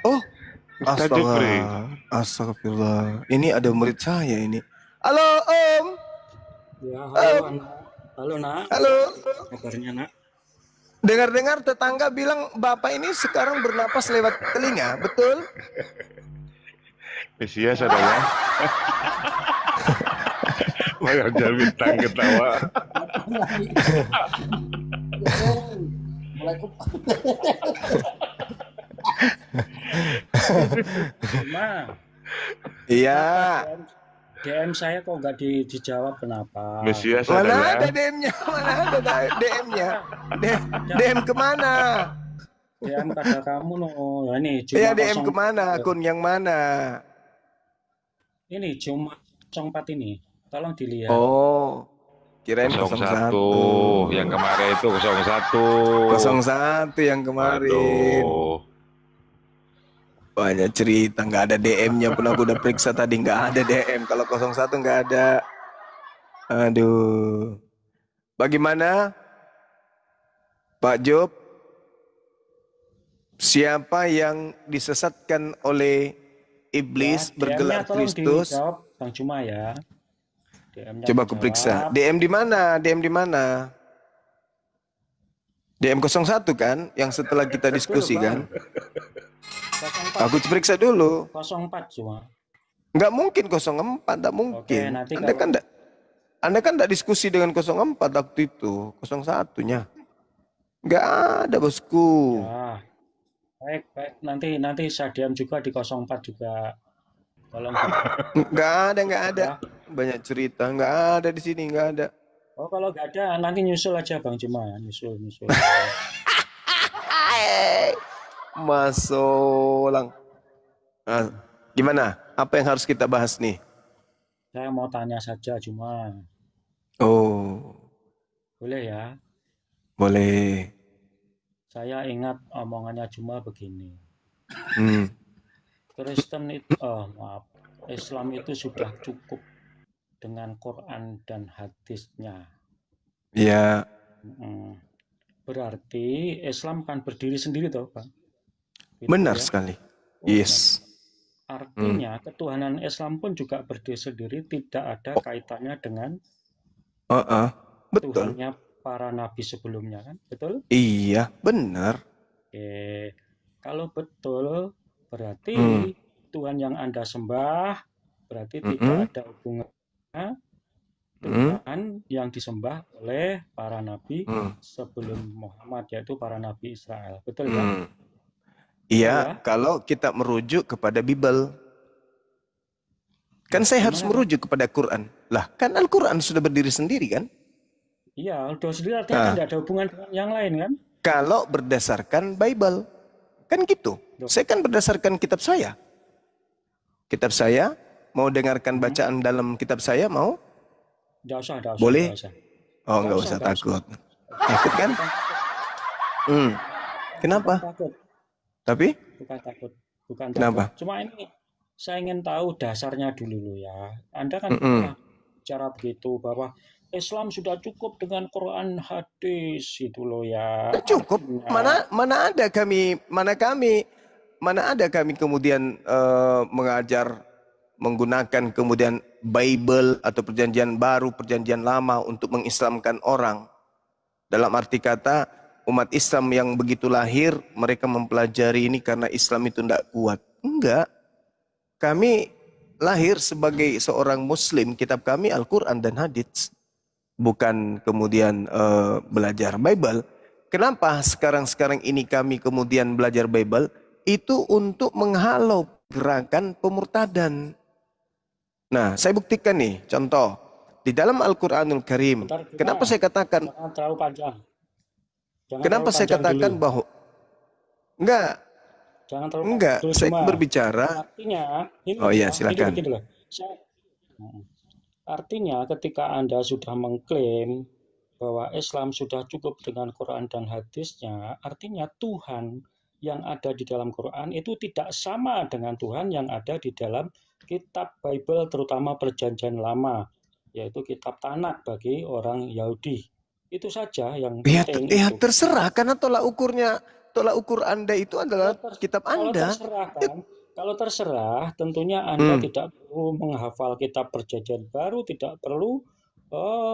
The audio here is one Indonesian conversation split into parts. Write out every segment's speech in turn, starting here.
Oh, Ustaz Jupri. astagfirullah. Ini ada murid saya ini. Halo, Om. Ya, halo Om, anak. Halo nak, halo. kabarnya nak? Dengar-dengar tetangga bilang Bapak ini sekarang bernapas lewat telinga, betul? Mesias ada ya. Mengajar bintang ketawa. Cuma Iya. DM saya kok nggak dijawab kenapa? Mesias ada Mana ya. ada DM-nya? Mana ada DM-nya? DM kemana? DM pada kamu no. Ya, ini cuma Iya, DM kemana? Akun yang mana? Ini cuma 04 ini. Tolong dilihat. Oh, kirain 01. Yang kemarin itu 01. 01 yang kemarin. Aduh. Banyak cerita, nggak ada DM-nya pun aku udah periksa tadi, nggak ada DM. Kalau 01 nggak ada. Aduh. Bagaimana, Pak Job? Siapa yang disesatkan oleh iblis Ya, bergelar Kristus? dijawab, Bang Cuma ya. Coba aku periksa. DM di mana? DM di mana? DM 01 kan? Yang setelah kita diskusi kan? 04. Aku periksa dulu. 04 cuma. Nggak mungkin 04, nggak mungkin. Oke, nanti Anda kan nggak diskusi dengan 04 waktu itu, 01-nya. Nggak ada, bosku. Ya. Baik. Nanti saya diam juga di 04 juga. Tolong. Nggak ada. Banyak cerita, nggak ada di sini, nggak ada. Oh, kalau nggak ada, nanti nyusul aja Bang Cuma. Nyusul. Masolang. Nah, gimana? Apa yang harus kita bahas nih? Saya mau tanya saja Cuma. Oh, Boleh ya? boleh. Saya ingat omongannya Cuma begini. Kristen itu, Islam itu sudah cukup dengan Quran dan hadisnya. Ya. Berarti Islam kan berdiri sendiri toh, Bang? Gitu Benar ya? sekali. Yes. Artinya ketuhanan Islam pun juga berdiri sendiri, tidak ada kaitannya dengan Betul. Tuhannya para nabi sebelumnya kan, betul? Iya, benar. Oke, kalau betul berarti Tuhan yang Anda sembah berarti tidak ada hubungannya dengan yang disembah oleh para nabi sebelum Muhammad, yaitu para nabi Israel, betul ya? Iya, kalau kita merujuk kepada Bible. Kan saya harus merujuk kepada Quran. Lah, kan Al-Quran sudah berdiri sendiri kan? Iya, udah sendiri artinya tidak ada hubungan dengan yang lain kan? Kalau berdasarkan Bible. Kan gitu. Saya kan berdasarkan kitab saya. Kitab saya, mau dengarkan bacaan dalam kitab saya, mau? Nggak usah. Boleh? Nggak usah. Oh, nggak usah takut. Takut kan? Kenapa? Bukan takut. Tapi? Bukan takut. Kenapa? Cuma ini saya ingin tahu dasarnya dulu ya. Anda kan bicara begitu bahwa Islam sudah cukup dengan Quran hadis itu loh ya. Cukup. Mana ada kami kemudian mengajar menggunakan kemudian Bible atau perjanjian baru, perjanjian lama untuk mengislamkan orang. Dalam arti kata umat Islam yang begitu lahir mereka mempelajari ini karena Islam itu tidak kuat. Enggak. Kami lahir sebagai seorang Muslim, kitab kami Al-Quran dan hadits. Bukan kemudian belajar Bible. Kenapa sekarang ini kami kemudian belajar Bible? Itu untuk menghalau gerakan pemurtadan. Nah, saya buktikan nih, contoh. Di dalam Al-Quranul Karim, kenapa saya katakan... Jangan terlalu panjang. Kenapa saya katakan bahwa... Enggak. Jangan terlalu enggak, panjang. saya berbicara... Artinya... silakan. Artinya ketika Anda sudah mengklaim bahwa Islam sudah cukup dengan Quran dan hadisnya, artinya Tuhan yang ada di dalam Quran itu tidak sama dengan Tuhan yang ada di dalam kitab Bible, terutama perjanjian lama, yaitu kitab Tanakh bagi orang Yahudi. Itu saja yang penting. Ya terserah, karena tolak ukurnya tolak ukur Anda itu adalah kitab Anda. Kalau terserah, tentunya Anda tidak perlu menghafal kitab Perjanjian Baru, tidak perlu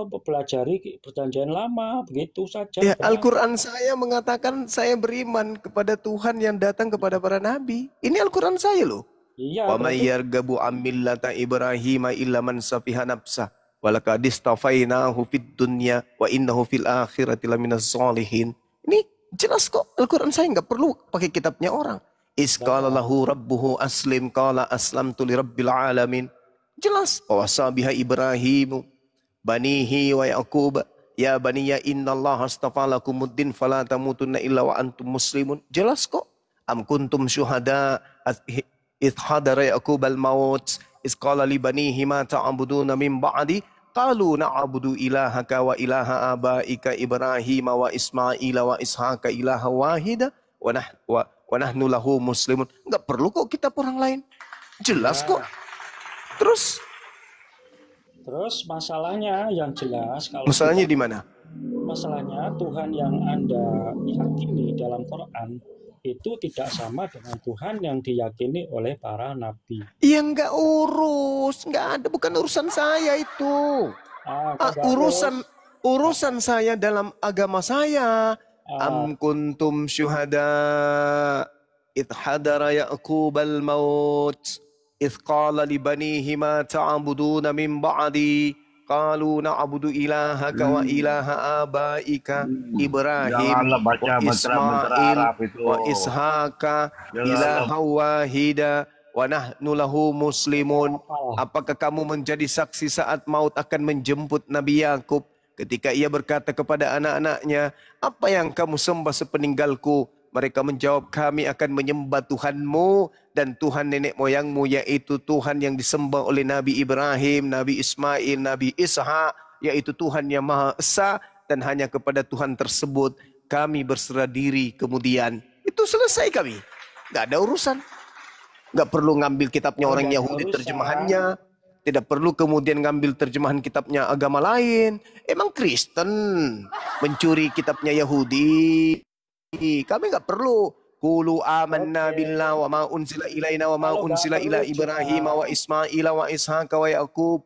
mempelajari Perjanjian Lama, begitu saja. Ya, Al-Quran saya mengatakan saya beriman kepada Tuhan yang datang kepada para nabi. Ini Al-Quran saya loh. Iya. Wa may yarghabu an millata Ibrahim illa man safiha nafsah wa laqad istafainahu fid dunya wa innahu fil akhirati laminas sholihin. Ini jelas kok, Al-Quran saya nggak perlu pakai kitabnya orang. Isqala lahu rabbuhu aslim qala aslamtu lirabbil alamin. Jelas wasa biha Ibrahim banihi wa Yaqub ya baniya innallaha astafa lakumuddin fala tamutunna illa wa antum muslimun. Jelas kok. Am kuntum syuhada idh hadara Yaqub al-maut idh qala li banihi ma ta'buduna min ba'di qalu na'budu ilahaka wa ilaha abaika Ibrahim wa Ismail wa Ishaqa ilaha wahida wa nahnu lahu muslimun. Enggak perlu kok kitab orang lain. Jelas kok. Terus masalahnya yang jelas kalau masalahnya di mana? Masalahnya Tuhan yang Anda yakini dalam Quran itu tidak sama dengan Tuhan yang diyakini oleh para nabi. Ya enggak urus, enggak ada, bukan urusan saya itu. Urusan saya dalam agama saya. Am kuntum syuhada idh hadara Yaqub al-maut idh qala li banihi ma ta'buduna min ba'di qalu na'budu ilahaka wa ilaha abaika Ibrahim wa Ismail wa Ishaqa ilaha wahida wa nahnu lahu muslimun. Apakah kamu menjadi saksi saat maut akan menjemput Nabi Yakub ketika ia berkata kepada anak-anaknya, apa yang kamu sembah sepeninggalku? Mereka menjawab, kami akan menyembah Tuhanmu dan Tuhan nenek moyangmu, yaitu Tuhan yang disembah oleh Nabi Ibrahim, Nabi Ismail, Nabi Ishak, yaitu Tuhan yang Maha Esa, dan hanya kepada Tuhan tersebut kami berserah diri kemudian. Itu selesai kami. Gak ada urusan. Gak perlu ngambil kitabnya orang Yahudi terjemahannya. Tidak perlu kemudian ngambil terjemahan kitabnya agama lain. Emang Kristen mencuri kitabnya Yahudi? Kami nggak perlu. Qulu amanna billah wa ma unzila ilaina wa ma unzila ila Ibrahim wa Ismail wa Ishaqa wa Yaqub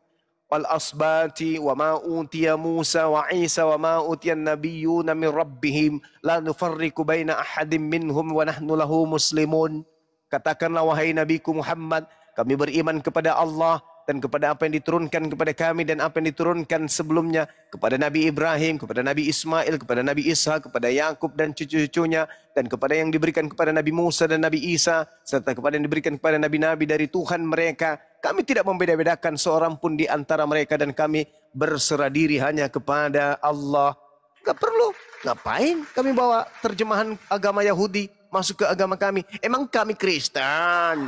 wal asbati wa ma utiya Musa wa Isa wa ma utiya nabiyyuna min rabbihim la nufarriqu baina ahadin minhum wa nahnu lahu muslimun. Katakanlah wahai Nabiku Muhammad, kami beriman kepada Allah dan kepada apa yang diturunkan kepada kami dan apa yang diturunkan sebelumnya kepada Nabi Ibrahim, kepada Nabi Ismail, kepada Nabi Isa, kepada Yakub dan cucu-cucunya, dan kepada yang diberikan kepada Nabi Musa dan Nabi Isa, serta kepada yang diberikan kepada nabi-nabi dari Tuhan mereka. Kami tidak membeda-bedakan seorang pun di antara mereka dan kami berserah diri hanya kepada Allah. Gak perlu. Ngapain kami bawa terjemahan agama Yahudi masuk ke agama kami? Emang kami Kristen?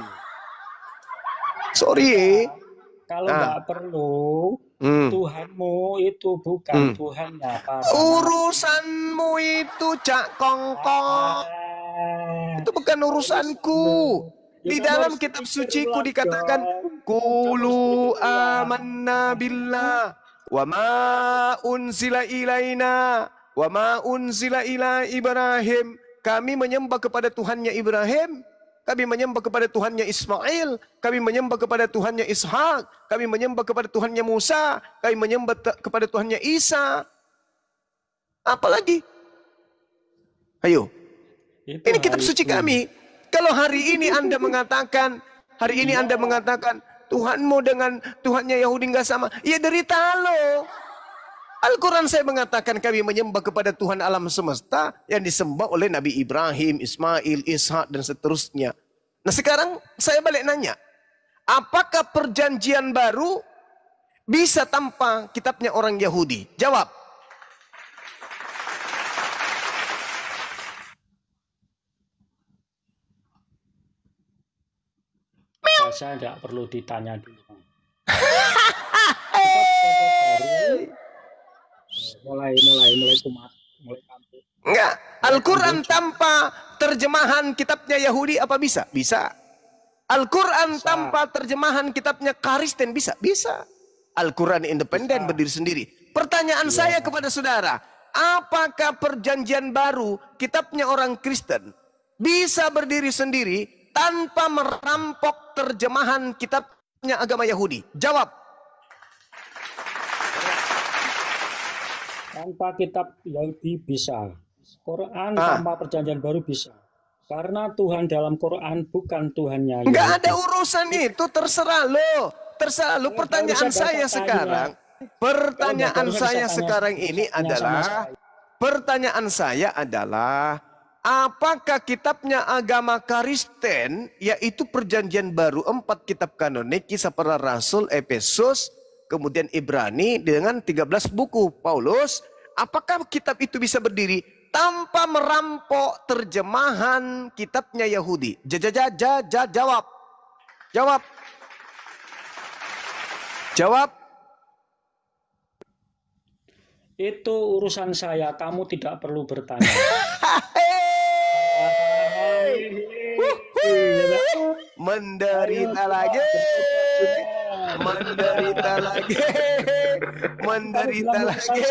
Sorry. Kalau nggak perlu, Tuhanmu itu bukan Tuhannya. Urusanmu itu Cak Kongkong. Itu bukan urusanku. Di dalam kitab suciku dikatakan, Qulu amanna billah wa ma unzila ilaina wa ma unzila ila Ibrahim. Kami menyembah kepada Tuhannya Ibrahim. Kami menyembah kepada Tuhannya Ismail. Kami menyembah kepada Tuhannya Ishak. Kami menyembah kepada Tuhannya Musa. Kami menyembah kepada Tuhannya Isa. Apalagi? Ayo. Ini kitab suci kami. Kalau hari ini Anda mengatakan, Tuhanmu dengan Tuhannya Yahudi nggak sama. Ya derita lo. Al-Quran saya mengatakan kami menyembah kepada Tuhan alam semesta yang disembah oleh Nabi Ibrahim, Ismail, Ishak, dan seterusnya. Nah sekarang saya balik nanya, apakah perjanjian baru bisa tanpa kitabnya orang Yahudi? Jawab. Saya nggak perlu ditanya dulu. mulai kumat, mulai kampung. Enggak, Al-Quran tanpa terjemahan kitabnya Yahudi apa bisa? Bisa. Al-Quran tanpa terjemahan kitabnya Kristen bisa? Bisa. Al-Quran independen berdiri sendiri. Pertanyaan saya kepada saudara, apakah perjanjian baru kitabnya orang Kristen bisa berdiri sendiri tanpa merampok terjemahan kitabnya agama Yahudi? Jawab. Tanpa kitab Yahudi bisa. Quran tanpa perjanjian baru bisa. Karena Tuhan dalam Quran bukan Tuhannya Yahudi. Enggak ada urusan itu, terserah lo. Terserah lo. Pertanyaan saya sekarang, pertanyaan saya adalah, apakah kitabnya agama Kristen, yaitu perjanjian baru 4 kitab kanonik, Kisah Para Rasul, Efesus, kemudian Ibrani dengan 13 buku Paulus, apakah kitab itu bisa berdiri tanpa merampok terjemahan kitabnya Yahudi? Jawab. Jawab. Jawab. Itu urusan saya, kamu tidak perlu bertanya. Menderita lagi. Menderita lagi. Menderita lagi.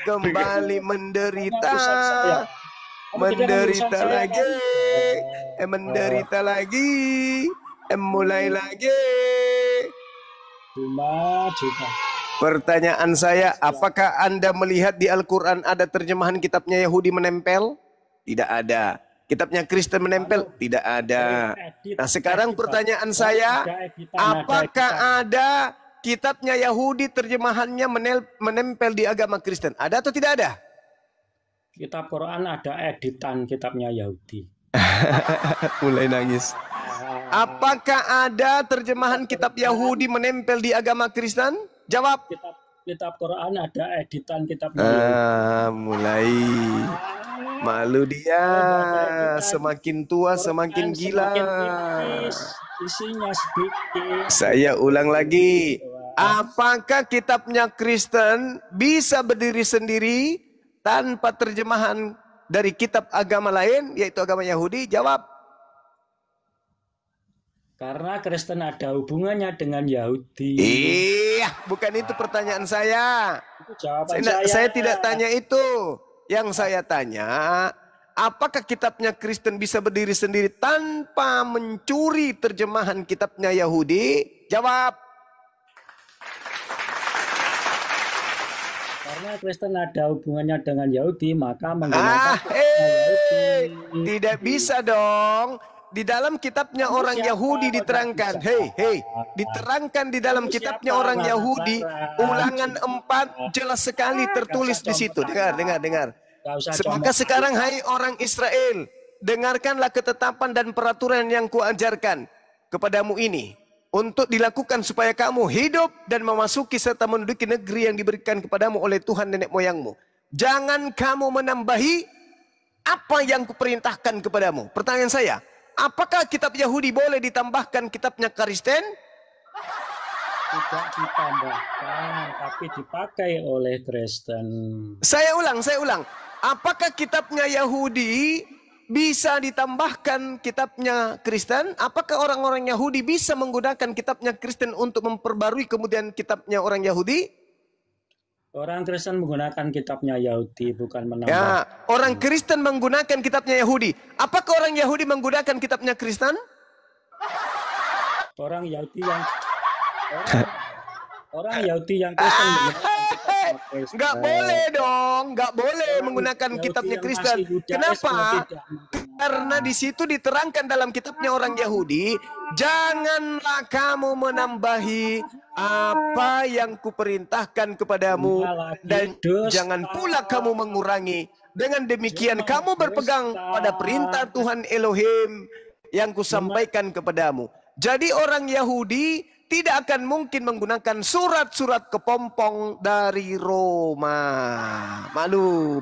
Kembali menderita. Menderita lagi. Menderita lagi. Mulai lagi. Cuma. Pertanyaan saya, apakah Anda melihat di Al-Quran ada terjemahan kitabnya Yahudi menempel? Tidak ada. Kitabnya Kristen menempel? Tidak ada. Nah, sekarang pertanyaan saya, apakah ada kitabnya Yahudi terjemahannya menempel di agama Kristen? Ada atau tidak ada? Kitab Quran ada editan kitabnya Yahudi. Mulai nangis. Apakah ada terjemahan kitab Yahudi menempel di agama Kristen? Jawab. Kitab Quran ada editan kitabnya Yahudi. Mulai. Malu dia. Semakin tua semakin gila. Isinya sedikit. Saya ulang lagi. Apakah kitabnya Kristen bisa berdiri sendiri tanpa terjemahan dari kitab agama lain, yaitu agama Yahudi? Jawab. Karena Kristen ada hubungannya dengan Yahudi. Iya, bukan itu pertanyaan saya. Itu jawaban saya. Saya tidak tanya itu. Yang saya tanya, apakah kitabnya Kristen bisa berdiri sendiri tanpa mencuri terjemahan kitabnya Yahudi? Jawab. Karena Kristen ada hubungannya dengan Yahudi, maka menggunakan Yahudi. Tidak bisa dong. Di dalam kitabnya orang Yahudi diterangkan. Diterangkan di dalam kitabnya orang Yahudi. Ulangan 4 jelas sekali tertulis di situ. Dengar. Maka sekarang, hai orang Israel, dengarkanlah ketetapan dan peraturan yang kuajarkan kepadamu ini, untuk dilakukan supaya kamu hidup dan memasuki serta menduduki negeri yang diberikan kepadamu oleh Tuhan nenek moyangmu. Jangan kamu menambahi apa yang kuperintahkan kepadamu. Pertanyaan saya, apakah kitab Yahudi boleh ditambahkan kitabnya Kristen? Tidak ditambahkan, tapi dipakai oleh Kristen. Saya ulang. Apakah kitabnya Yahudi bisa ditambahkan kitabnya Kristen? Apakah orang-orang Yahudi bisa menggunakan kitabnya Kristen untuk memperbarui kemudian kitabnya orang Yahudi? Orang Kristen menggunakan kitabnya Yahudi, bukan menambah. Ya, orang Kristen menggunakan kitabnya Yahudi. Apakah orang Yahudi menggunakan kitabnya Kristen? Orang Yahudi yang Kristen nggak boleh dong, nggak boleh menggunakan kitabnya Kristen. Kenapa? Karena di situ diterangkan dalam kitabnya orang Yahudi, janganlah kamu menambahi apa yang kuperintahkan kepadamu, dan jangan pula kamu mengurangi. Dengan demikian kamu berpegang pada perintah Tuhan Elohim yang kusampaikan kepadamu. Jadi orang Yahudi tidak akan mungkin menggunakan surat-surat kepompong dari Roma. Malu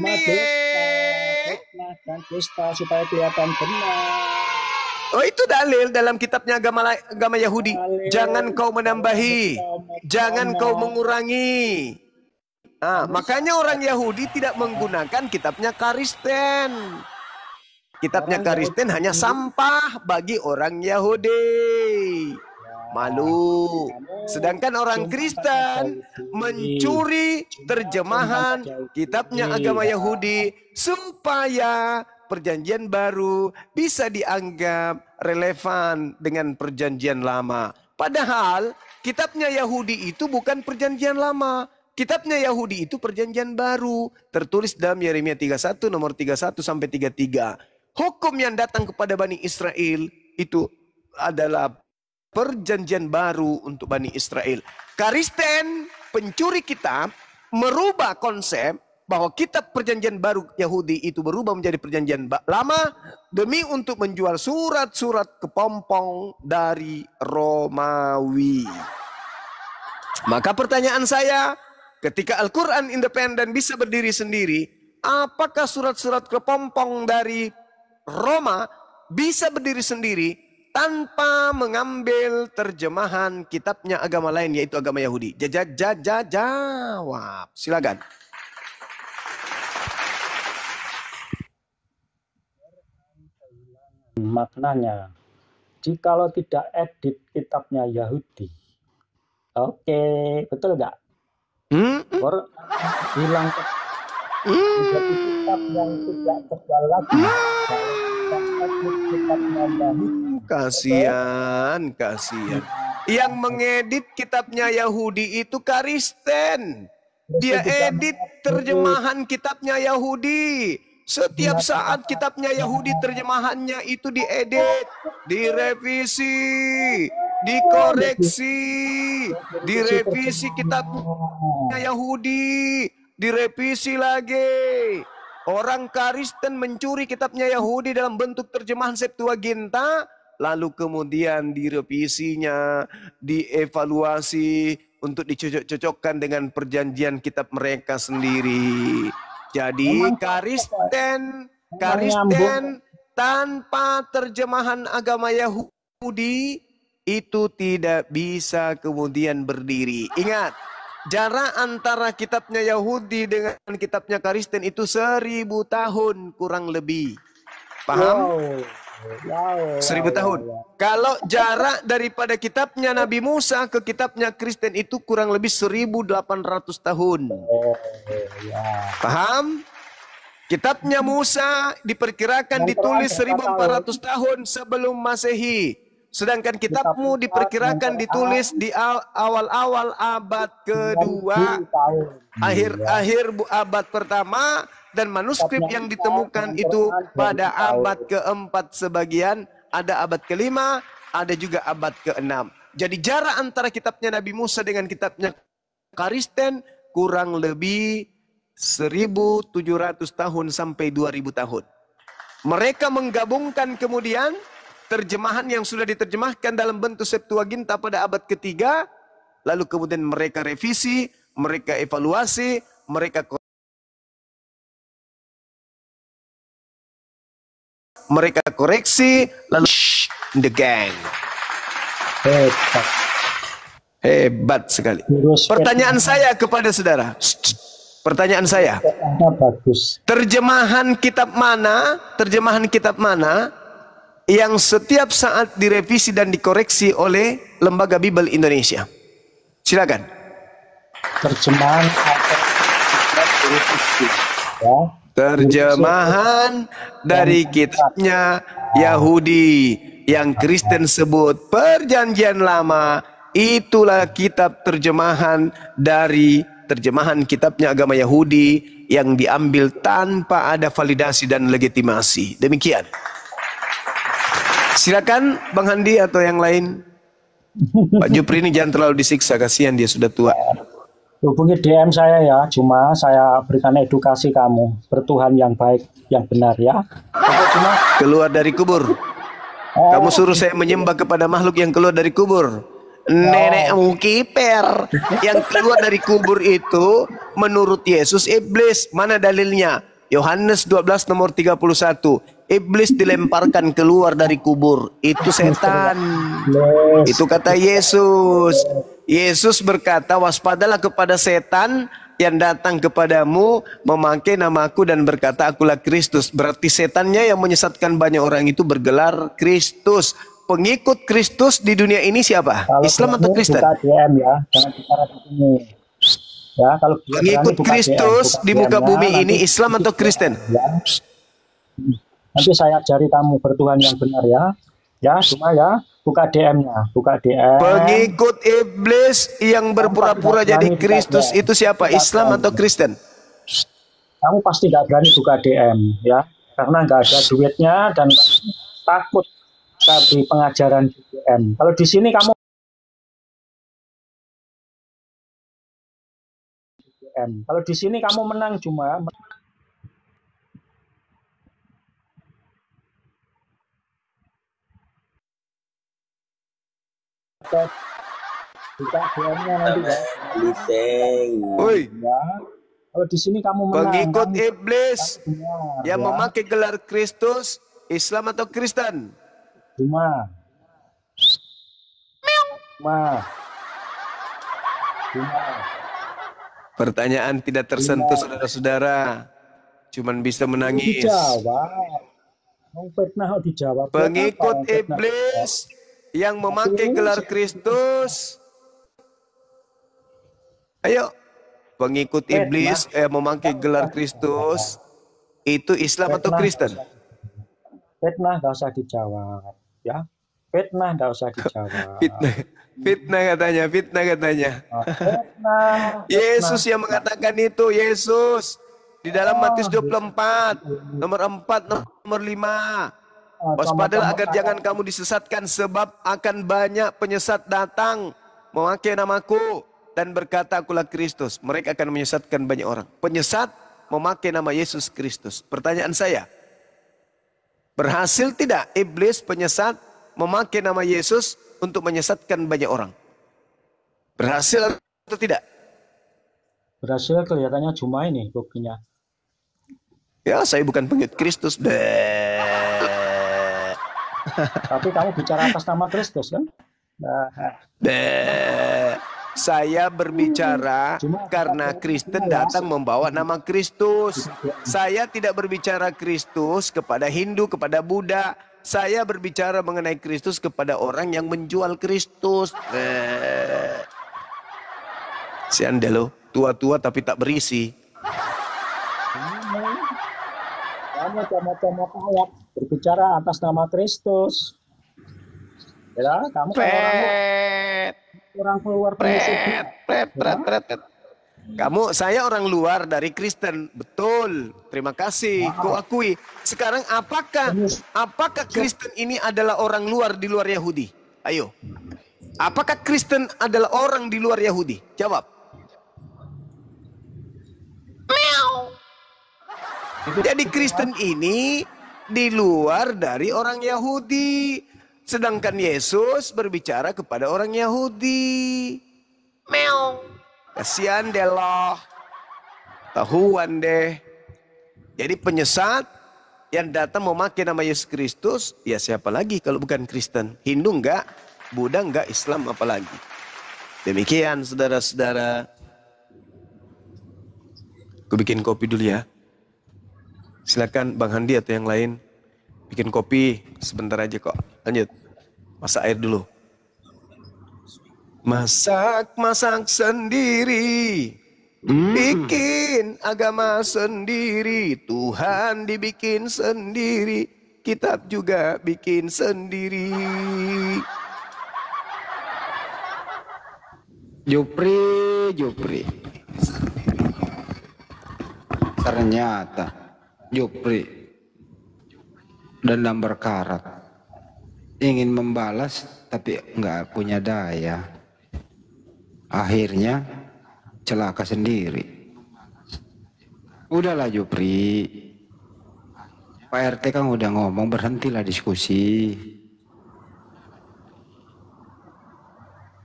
nih. Supaya kelihatan benar. Oh, itu dalil dalam kitabnya agama Yahudi. Jangan kau menambahi, jangan kau mengurangi. Makanya orang Yahudi tidak menggunakan kitabnya Kristen. Kitabnya Kristen hanya sampah bagi orang Yahudi. malu. Kamu Sedangkan orang cuma Kristen pakai mencuri terjemahan kitabnya agama Yahudi supaya perjanjian baru bisa dianggap relevan dengan perjanjian lama. Padahal kitabnya Yahudi itu bukan perjanjian lama. Kitabnya Yahudi itu perjanjian baru. Tertulis dalam Yeremia 31 nomor 31 sampai 33. Hukum yang datang kepada Bani Israel itu adalah perjanjian baru untuk Bani Israel. Kristen pencuri kitab merubah konsep bahwa kitab perjanjian baru Yahudi itu berubah menjadi perjanjian lama demi untuk menjual surat-surat kepompong dari Romawi. Maka pertanyaan saya, ketika Al-Quran independen bisa berdiri sendiri, apakah surat-surat kepompong dari Roma bisa berdiri sendiri tanpa mengambil terjemahan kitabnya agama lain, yaitu agama Yahudi? Jawab, silakan. maknanya. Jikalau tidak edit kitabnya Yahudi. Oke, betul nggak? Bilang menjadi kitab yang tidak tebal lagi. Kitabnya Yahudi. Kasihan. Yang mengedit kitabnya Yahudi itu Kristen. Dia edit terjemahan kitabnya Yahudi. Setiap saat kitabnya Yahudi terjemahannya itu diedit, direvisi, dikoreksi, direvisi kitabnya Yahudi, direvisi lagi. Orang Kristen mencuri kitabnya Yahudi dalam bentuk terjemahan Septuaginta, lalu kemudian direvisinya, dievaluasi untuk dicocok-cocokkan dengan perjanjian kitab mereka sendiri. Jadi Kristen tanpa terjemahan agama Yahudi itu tidak bisa kemudian berdiri. Ingat, jarak antara kitabnya Yahudi dengan kitabnya Kristen itu 1000 tahun kurang lebih. Paham? 1000 tahun. Kalau jarak daripada kitabnya Nabi Musa ke kitabnya Kristen itu kurang lebih 1800 tahun. Paham? Kitabnya Musa diperkirakan ditulis 1400 tahun sebelum Masehi. Sedangkan kitabmu diperkirakan ditulis di awal-awal abad kedua, akhir abad pertama, dan manuskrip yang ditemukan itu pada abad keempat sebagian, ada abad kelima, ada juga abad keenam. Jadi jarak antara kitabnya Nabi Musa dengan kitabnya Kristen kurang lebih 1700 tahun sampai 2000 tahun. Mereka menggabungkan kemudian terjemahan yang sudah diterjemahkan dalam bentuk Septuaginta pada abad ketiga, lalu kemudian mereka revisi, mereka evaluasi, mereka koreksi, lalu the gang. Hebat sekali. Pertanyaan saya kepada saudara. Pertanyaan saya. Terjemahan kitab mana yang setiap saat direvisi dan dikoreksi oleh Lembaga Bible Indonesia? Silakan. Terjemahan dari kitabnya Yahudi yang Kristen sebut Perjanjian Lama, itulah kitab terjemahan dari terjemahan kitabnya agama Yahudi yang diambil tanpa ada validasi dan legitimasi. Demikian. Silakan Bang Handi atau yang lain. Pak Jupri ini jangan terlalu disiksa, kasihan dia sudah tua. Hubungi DM saya ya, cuma saya berikan edukasi kamu, bertuhan yang baik, yang benar ya. Cuma keluar dari kubur. Kamu suruh saya menyembah kepada makhluk yang keluar dari kubur. Nenekmu kiper yang keluar dari kubur itu menurut Yesus iblis. Mana dalilnya? Yohanes 12 nomor 31. Iblis dilemparkan keluar dari kubur. Itu setan. Itu kata Yesus. Yesus berkata, waspadalah kepada setan yang datang kepadamu memakai namaku dan berkata akulah Kristus. Berarti setannya yang menyesatkan banyak orang itu bergelar Kristus. pengikut Kristus di dunia ini siapa? Kalau Islam atau berani Kristen? buka DM ya, jangan bicara di sini. Ya, kalau Pengikut berani buka Kristus DM, buka di muka DM-nya, bumi ini nanti Islam atau Kristen? ya. Nanti saya ajari kamu bertuhan yang benar ya. Ya, cuma ya, buka DM-nya, buka DM. Pengikut iblis yang berpura-pura jadi Kristus itu siapa? Islam atau Kristen? Kamu pasti nggak berani buka DM ya, karena nggak ada duitnya dan takut di pengajaran di DM. Kalau di sini kamu kalau di sini kamu menang cuma buka DM-nya nanti ya. Woi, Ya. Kalau di sini kamu menang. pengikut kamu iblis benar, yang ya. memakai gelar Kristus, Islam atau Kristen? Cuma. Pertanyaan tidak tersentuh saudara-saudara. Cuman bisa menangis. Dijawab. Mau fitnah dijawab. Pengikut iblis yang memakai gelar Kristus. Ayo. Pengikut iblis yang memakai gelar Kristus. Itu Islam atau Kristen? Fitnah nggak usah dijawab. Ya. Fitnah nggak usah dijawab. Fitnah katanya, fitnah katanya. Fitnah. Yesus yang mengatakan itu, Yesus. Di dalam Matius 24, nomor 4, nomor 5. Waspadalah agar jangan kamu disesatkan, sebab akan banyak penyesat datang memakai namaku dan berkata akulah Kristus. Mereka akan menyesatkan banyak orang. Penyesat memakai nama Yesus Kristus. Pertanyaan saya, berhasil tidak iblis penyesat memakai nama Yesus untuk menyesatkan banyak orang? Berhasil atau tidak? Berhasil, kelihatannya cuma ini buktinya. Ya, saya bukan pengikut Kristus. Tapi kamu bicara atas nama Kristus kan? Saya berbicara karena Kristen datang membawa nama Kristus. Saya tidak berbicara Kristus kepada Hindu, kepada Buddha. Saya berbicara mengenai Kristus kepada orang yang menjual Kristus. Si Anda loh, tua-tua tapi tak berisi. Kamu macam-macam ayat berbicara atas nama Kristus. Ya, kamu kan orang keluar Saya orang luar dari Kristen, betul. Terima kasih, ku akui. Sekarang apakah Kristen ini adalah orang luar di luar Yahudi? Ayo, apakah Kristen adalah orang di luar Yahudi? Jawab. Jadi Kristen ini di luar dari orang Yahudi. Sedangkan Yesus berbicara kepada orang Yahudi. Kasihan deh loh. Tahuan deh. Jadi penyesat yang datang memakai nama Yesus Kristus, ya siapa lagi kalau bukan Kristen? Hindu enggak, Buddha enggak, Islam apalagi. Demikian saudara-saudara. Aku bikin kopi dulu ya. Silakan Bang Handi atau yang lain bikin kopi sebentar aja kok. Lanjut. Masak air dulu. Masak sendiri. Bikin agama sendiri. Tuhan dibikin sendiri. Kitab juga bikin sendiri. Jupri. Ternyata Jupri dendam berkarat, ingin membalas tapi nggak punya daya, akhirnya celaka sendiri. Udahlah Jupri, Pak RT kan udah ngomong, berhentilah diskusi.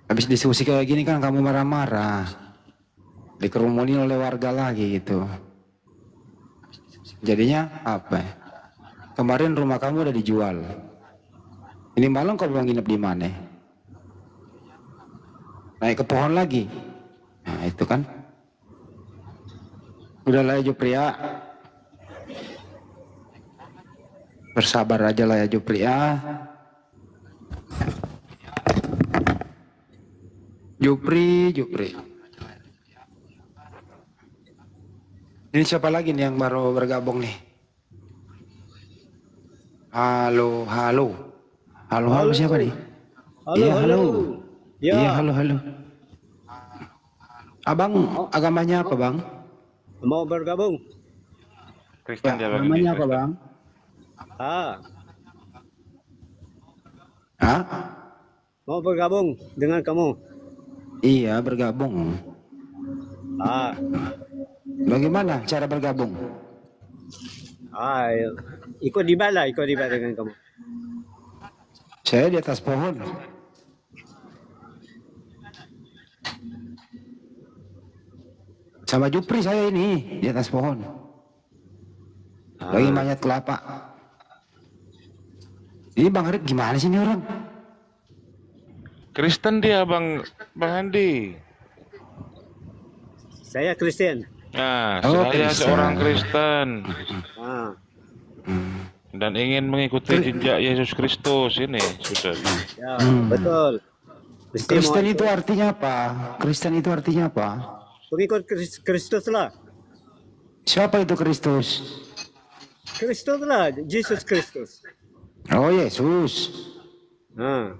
Habis diskusi kayak gini kan kamu marah-marah, dikerumunin oleh warga lagi gitu. Jadinya apa? Kemarin rumah kamu udah dijual. Ini malam kau mau nginep di mana? Naik ke pohon lagi. Nah itu kan. Udahlah ya Jupri ya. Bersabar aja lah ya Jupri ya. Jupri. Ini siapa lagi nih yang baru bergabung nih? Halo. Halo siapa nih? Iya, halo. Ya, Iya, halo. Abang agamanya apa, Bang? mau bergabung? Kristen dia bang ini. Namanya apa, Kristen. Bang? Ah, Hah? mau bergabung dengan kamu? Iya, bergabung. Ah, Bagaimana cara bergabung? ah, ikut debat dengan kamu. Saya di atas pohon. Sama Jupri saya ini di atas pohon. Lagi manjat kelapa. Ini Bang Arif gimana sih ini orang? Kristen dia bang Andi. Saya Kristen. Nah, Oh, saya Kristen. seorang Kristen Ah, dan ingin mengikuti jejak Yesus Kristus ini sudah. ya, betul. Mesti Kristen mau itu artinya apa? Kristen itu artinya apa? pengikut Kristus lah. Siapa itu Kristus? Kristus lah, Yesus Kristus. Oh, Yesus. Ah,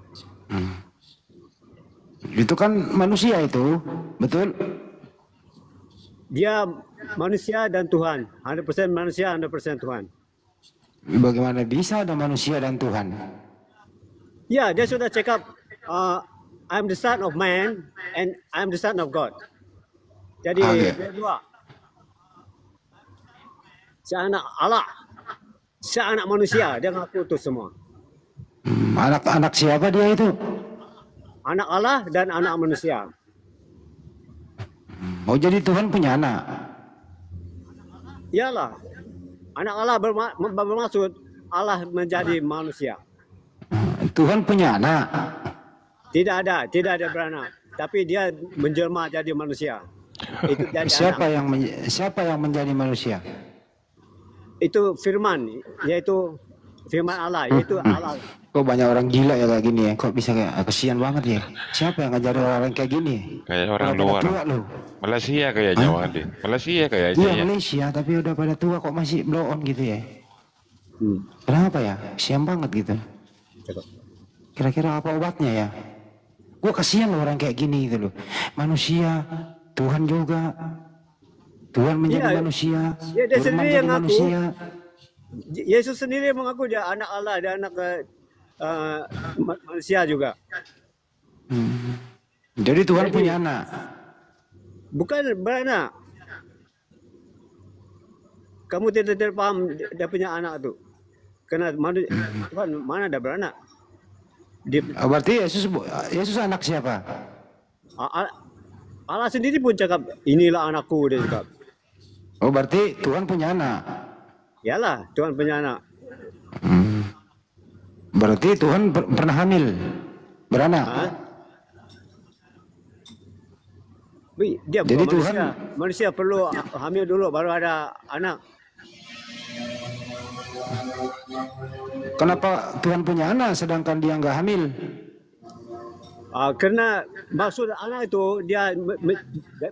Itu kan manusia itu, betul? dia manusia dan Tuhan. 100% manusia, 100% Tuhan. Bagaimana bisa ada manusia dan Tuhan? Ya, dia sudah cakap, I'm the son of man and I'm the son of God. Jadi Oke. dia dua. Saya anak Allah, saya anak manusia. Dia ngaku itu semua. Anak-anak siapa dia itu? Anak Allah dan anak manusia. Oh, jadi Tuhan punya anak. Iyalah, anak Allah bermaksud Allah menjadi manusia. Tuhan punya anak. Tidak ada beranak. Tapi dia menjelma jadi manusia. Itu jadi Siapa anak. siapa yang menjadi manusia? Itu firman, yaitu firman Allah, yaitu Allah. Kok banyak orang gila ya kayak gini ya? Kok bisa kayak kesian banget ya? Siapa yang ngajarin orang kayak gini? Kayak orang Udah pada luar. tua loh. Malaysia kayaknya Bang Andi. Malaysia kayaknya Iya ya. Malaysia, tapi udah pada tua kok masih blow on gitu ya? Kenapa ya? Kesian banget gitu. Kira-kira apa obatnya ya? Gue kasihan loh orang kayak gini gitu loh. Manusia, Tuhan juga. Tuhan menjadi Iya. manusia. Ya, dia Firman sendiri jadi yang ngaku. manusia. Yesus sendiri mengaku dia anak Allah, dia anak manusia juga. Jadi Tuhan punya anak. Bukan beranak. Kamu tidak paham dia punya anak tu. Karena Tuhan mana ada beranak. Dia, Berarti Yesus anak siapa? Allah sendiri pun cakap, inilah anakku, dia cakap. Oh berarti Tuhan punya anak. Yalah, Tuhan punya anak. Berarti Tuhan pernah hamil, beranak. Ha? Dia Jadi bukan Tuhan- manusia. Manusia perlu hamil dulu baru ada anak. Kenapa Tuhan punya anak sedangkan dia nggak hamil? Kerana maksud anak itu dia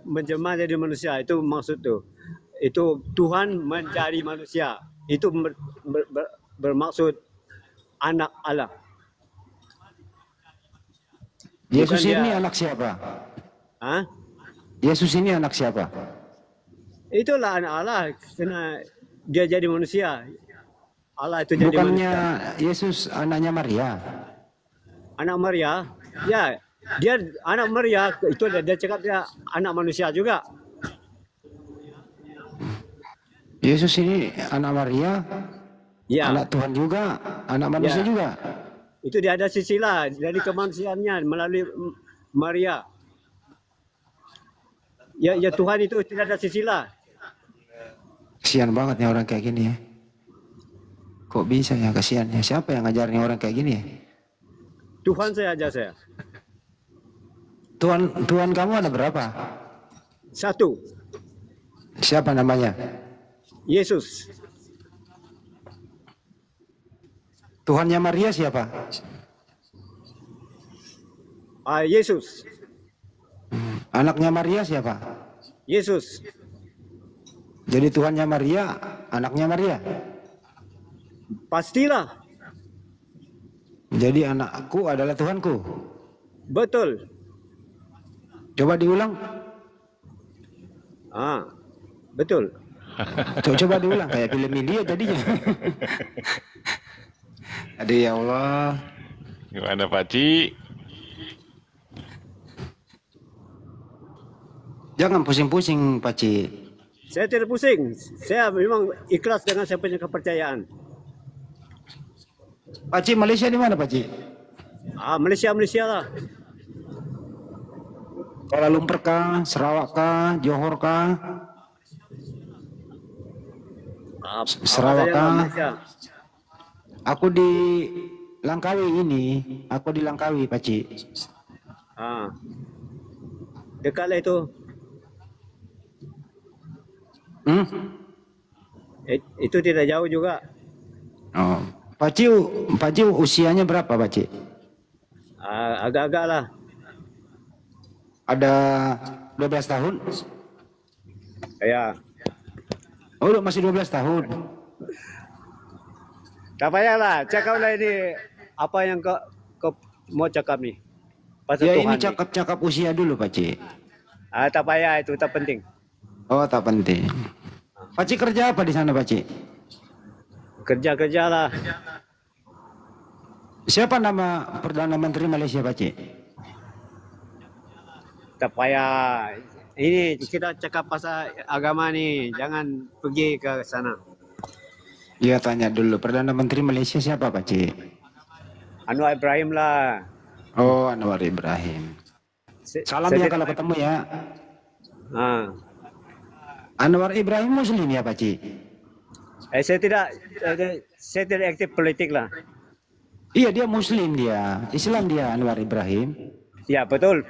menjelma jadi manusia, itu maksud tu. Itu Tuhan menjadi manusia. Itu bermaksud anak Allah. Yesus Bukan ini dia- anak siapa? Ha? Yesus ini anak siapa? Itulah anak Allah kerana dia jadi manusia. Allah itu jadi Bukannya manusia. Yesus anaknya Maria? Anak Maria, ya, dia anak Maria itu dia cakap dia anak manusia juga. Yesus ini anak Maria, Ya, anak Tuhan juga, anak manusia Ya. juga. itu dia ada silsilah dari kemanusiaannya melalui Maria. Ya Tuhan itu tidak ada silsilah. Kasihan banget nih orang kayak gini ya. Kok bisa ya kasihan ya? Siapa yang ngajarin orang kayak gini ya? Tuhan saya aja saya. Tuhan kamu ada berapa? Satu, Siapa namanya? Yesus. Tuhannya Maria siapa? Yesus. Anaknya Maria siapa? Yesus. Jadi Tuhannya Maria, anaknya Maria. Pastilah. Jadi anakku adalah Tuhanku. Betul. Coba diulang. Betul. Coba diulang kayak film India jadinya. Aduh ya Allah. Gimana Pak Ci? Jangan pusing-pusing Pak Ci. Saya tidak pusing. Saya memang ikhlas dengan saya punya kepercayaan. Pak Ci, Malaysia di mana Pak Ci? Malaysia lah. Kuala Lumpur kah, Sarawak kah, Johor kah? Sarawak kah? Aku di Langkawi ini. Aku di Langkawi Pak Ci. Dekat lah itu. Itu tidak jauh juga. Oh. Pak Ci usianya berapa Pak Ci? Agak-agak lah. Ada 12 tahun? Ya. Oh, masih 12 tahun. Tak payahlah. Cakaplah ini apa yang kau mau cakap ni. Pasal Ya Tuhan ini cakap-cakap usia dulu Pak Ci. Tak payah, itu tak penting. Oh, tak penting. Pak Ci kerja apa di sana Pak Ci? Kerja lah. Siapa nama Perdana Menteri Malaysia Pak Ci? Tak payah. Ini kita cakap pasal agama ni. Jangan pergi ke sana. Ya tanya dulu, Perdana Menteri Malaysia siapa Pak Ci? Anwar Ibrahim lah. Oh, Anwar Ibrahim. Salam ya kalau ketemu ya. Anwar Ibrahim Muslim ya Pak Ci? Saya tidak aktif politik lah. Iya dia Muslim dia, Islam dia Anwar Ibrahim. Ya betul.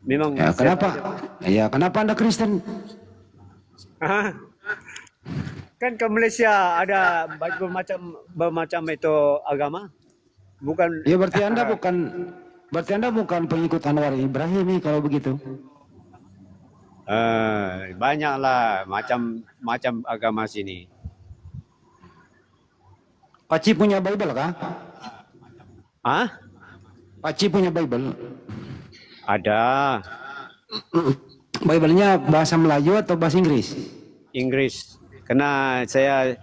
Memang. Ya kenapa? Ya kenapa Anda Kristen? Kan ke Malaysia ada bermacam itu agama. Bukan. Ya berarti Anda bukan pengikut Anwar Ibrahim nih kalau begitu. Banyaklah macam agama sini. Pak Ci punya Bible kah? Pak Ci punya Bible? Ada. Bible-nya bahasa Melayu atau bahasa Inggris? Inggris. Karena saya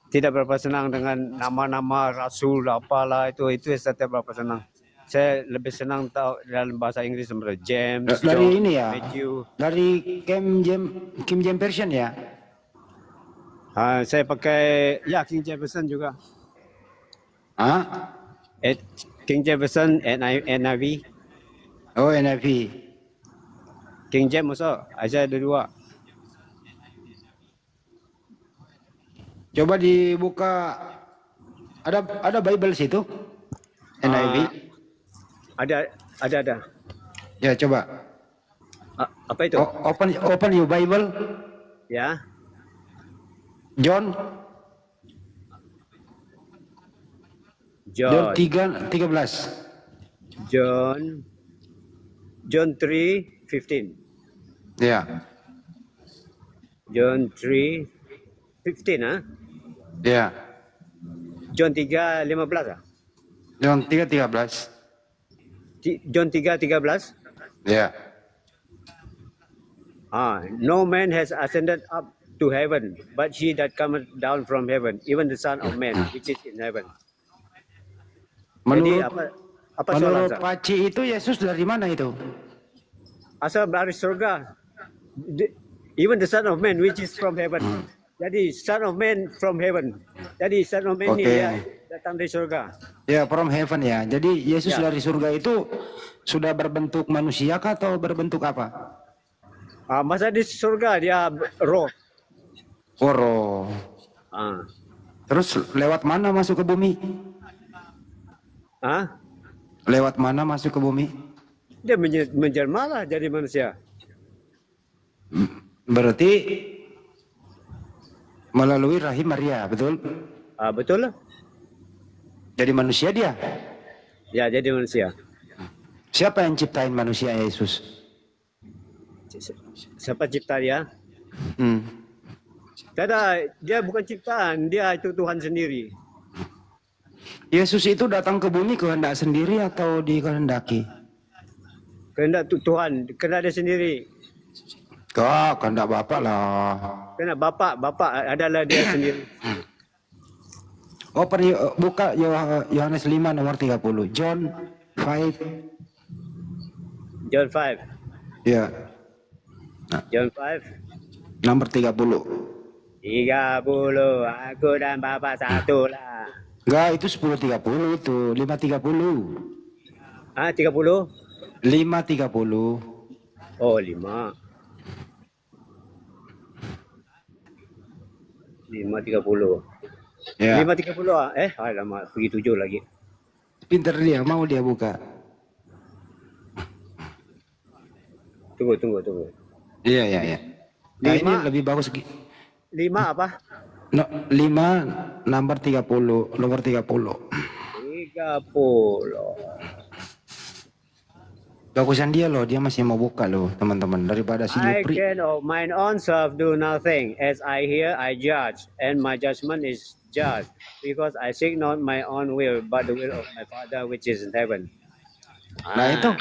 tidak berapa senang dengan nama-nama rasul apalah itu saya tidak berapa senang. Saya lebih senang tahu dalam bahasa Inggris seperti James, dari John, ini ya, Matthew. dari King James Version ya. Saya pakai King James Version juga. King James Version, NIV. Oh NIV. King James masuk. Saya ada dua. Coba dibuka. Ada Bible situ? NIV. Ada. Ya coba. Apa itu? Open your Bible. Ya. John 3:13. John 3:15. Ya. John 3:15 Ya. John 3:15 John 3:13. John 3:13. Ya. No man has ascended up to heaven, but he that cometh down from heaven, even the Son of Man, which is in heaven. Jadi apa menurut soalan? Pak Ci itu Yesus dari mana itu? Asal dari surga. Even the Son of Man, which is from heaven. Jadi Son of Man from heaven. Jadi Son of Man ini dia datang dari surga. Ya, from heaven ya. Jadi Yesus dari surga itu sudah berbentuk manusia kah atau berbentuk apa? Masa di surga dia roh. Oh, roh. Terus lewat mana masuk ke bumi? Lewat mana masuk ke bumi? Dia menjelma lah jadi manusia. Berarti melalui rahim Maria, betul? Betul lah. Jadi manusia dia? Ya, jadi manusia. Siapa yang ciptain manusia Yesus? Siapa cipta dia? Hmm. Tidak, dia bukan ciptaan, dia itu Tuhan sendiri. Yesus itu datang ke bumi kehendak sendiri atau dikehendaki? Kehendak Tuhan, kehendak dia sendiri. Kehendak Bapa lah. Kehendak Bapa adalah dia sendiri. Oh, buka Yohanes 5 nomor 30. John 5. John 5. Ya, John 5. nomor 30. 30. Aku dan Bapa satu lah. Enggak, itu 10:30 itu. 5:30. 30? 5:30. Oh, 5. 5:30. Ya. 5:30 ah. Alamak, pergi 7 lagi. Pinter dia, mau dia buka. Tunggu. Iya. Nah, ini 5. lebih bagus. 5 apa? No, 5 nomor 30, nomor 30. 30. Bagusan dia loh, dia masih mau buka loh, teman-teman, daripada si I Jupri. can of mine own self do nothing. As I hear, I judge, and my judgment is just, because I seek not my own will, but the will of my Father which is in heaven. Nah itu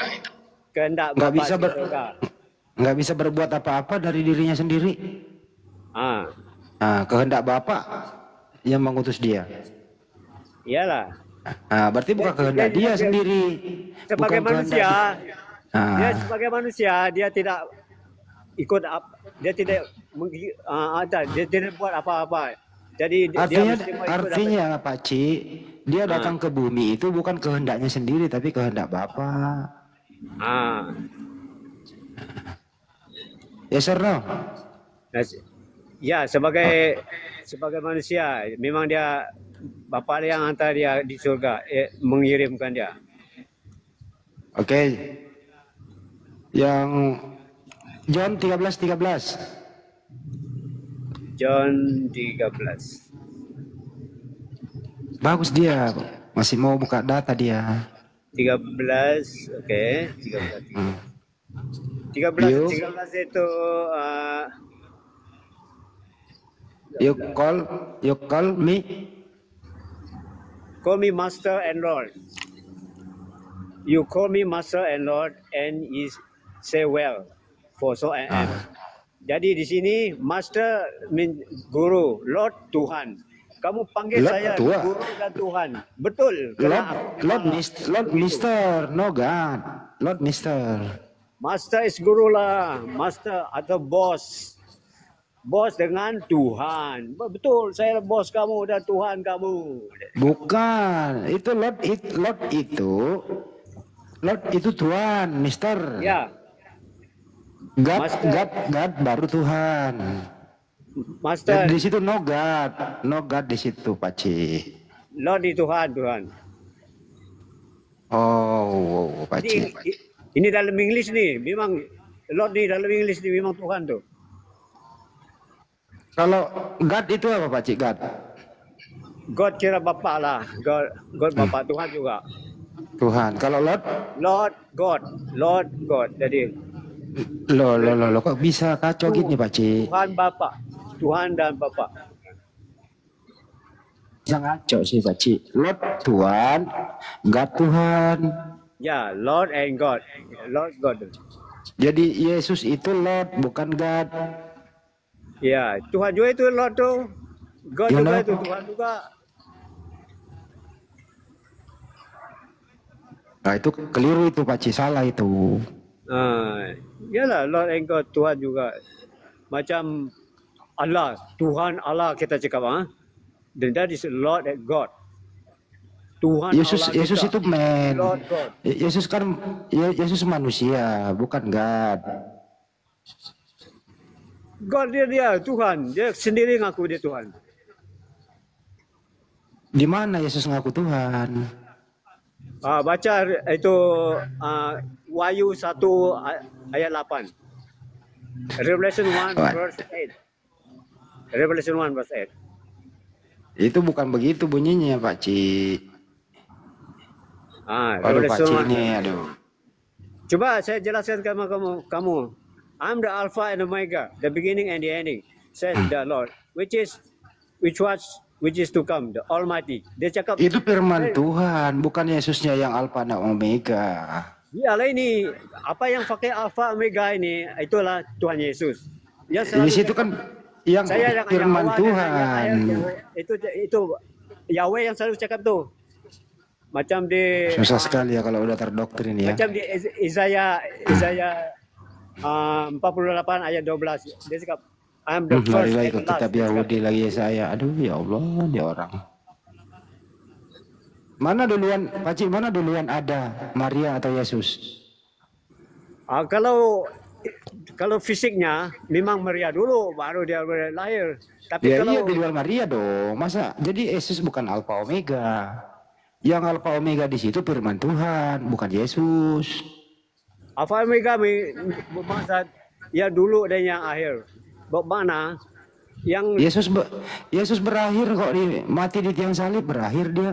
Kehendak nggak Bapa bisa di surga. nggak bisa berbuat apa-apa dari dirinya sendiri. Nah, kehendak Bapa yang mengutus dia. Iyalah. Nah, berarti bukan kehendak dia sendiri. Sebagai Bukan manusia, kehendak dia sebagai manusia, dia tidak ikut dia tidak dia tidak buat apa-apa. Jadi dia mesti ikut artinya Pak Ci, dia datang ke bumi itu bukan kehendaknya sendiri tapi kehendak Bapa. Yes or no? Ya, sebagai manusia, memang dia Bapa yang hantar dia di surga, mengirimkan dia. Oke. Yang John 13:13. John 13. Bagus dia, masih mau buka data dia. 13, oke, 13. 13 itu You call me. Call me Master and Lord. You call me Master and Lord, and you say well, for so I am. Jadi di sini Master mean guru, Lord Tuhan. Kamu panggil Lord saya Tuhan. guru dan Tuhan. Betul. Lord Mister, no God. Lord Mister. Master is guru lah, Master atau bos. Bos dengan Tuhan. Betul, saya bos kamu dan Tuhan kamu. Bukan, itu Lord itu Tuhan, Mister. Ya. God baru Tuhan. Master. Dan di situ no God di situ, Pak Ci. Lord di Tuhan. Oh, Pak Ci. Ini dalam English nih, memang Lord di dalam English nih memang Tuhan tuh. Kalau God itu apa Pak Ci? God kira Bapa lah, God Bapa, Tuhan juga. Tuhan. Kalau Lord God. Jadi lo kok bisa kacau gini Pak Ci? Tuhan Bapa, Tuhan dan Bapa. Bisa ngaco sih Pak Ci. Lord Tuhan, God Tuhan. Ya, Lord and God. Lord God. Jadi Yesus itu Lord bukan God. Ya, Tuhan juga itu Lord tuh. God juga itu Tuhan juga. Nah itu keliru itu Pak Ci, salah itu. Yalah, Lord and God, Tuhan juga. Macam Allah, Tuhan Allah kita cakap. Dan that is Lord and God. Tuhan Yesus Allah itu man. Lord God. Yesus manusia, bukan God. God dia Tuhan, dia sendiri ngaku dia Tuhan. Di mana Yesus ngaku Tuhan? Baca itu Wahyu 1 ayat 8. Revelation 1 verse 8. Revelation 1 verse 8. Itu bukan begitu bunyinya Pak Ci. Aduh Pak Ci ini, aduh. Coba saya jelaskan kamu. I'm the Alpha and Omega, the beginning and the ending, says the Lord, which is to come, the Almighty. Dia cakap Itu firman Tuhan, bukan Yesusnya yang Alfa dan Omega. Iyalah ini apa yang pakai Alpha Omega ini itulah Tuhan Yesus. Yang Di situ kan yang firman Tuhan. Itu Yahweh yang selalu cakap tuh. Macam di Susah sekali ya kalau udah terdoktrin ya. Macam di Isaiah 48 ayat 12 dia cakap I'm the first Lari and ikut the last. kitab Yahudi lagi saya. Aduh ya Allah, dia orang. Mana duluan, Pakcik, mana duluan ada Maria atau Yesus? Kalau fisiknya memang Maria dulu baru dia lahir. Tapi Ya kalau iya di luar Maria dong. Masa jadi Yesus bukan Alfa Omega. Yang Alfa Omega di situ firman Tuhan, bukan Yesus. Alpha Omega bermaksud ya dulu dan yang akhir. Bagaimana yang Yesus berakhir kok mati di tiang salib, berakhir dia.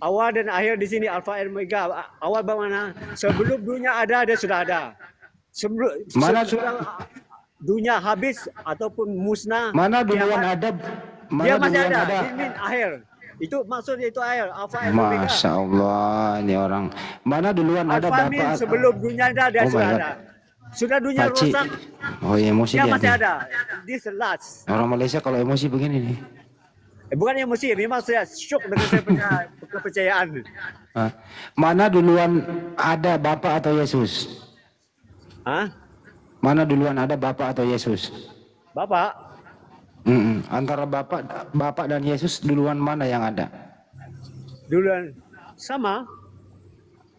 awal dan akhir di sini Alpha dan Omega. Awal bagaimana? Sebelum dunia ada dia sudah ada. Sebelum dunia habis ataupun musnah. Mana duluan ada? Dia masih ada. Ini akhir. Itu maksudnya itu akhir. Alpha dan Omega. Masya Allah, ini orang. Mana duluan ada Alpha Bapak? sebelum dunia ada dia sudah ada. Sudah dunia Pakcik. rusak. Oh emosi Dia dia. masih ada. This last. Orang Malaysia kalau emosi begini nih. Bukan emosi, memang saya syok dengan saya punya kepercayaan. Mana duluan ada Bapak atau Yesus? Hah? Mana duluan ada Bapak atau Yesus? Bapak? Antara Bapak dan Yesus duluan mana yang ada? Duluan sama.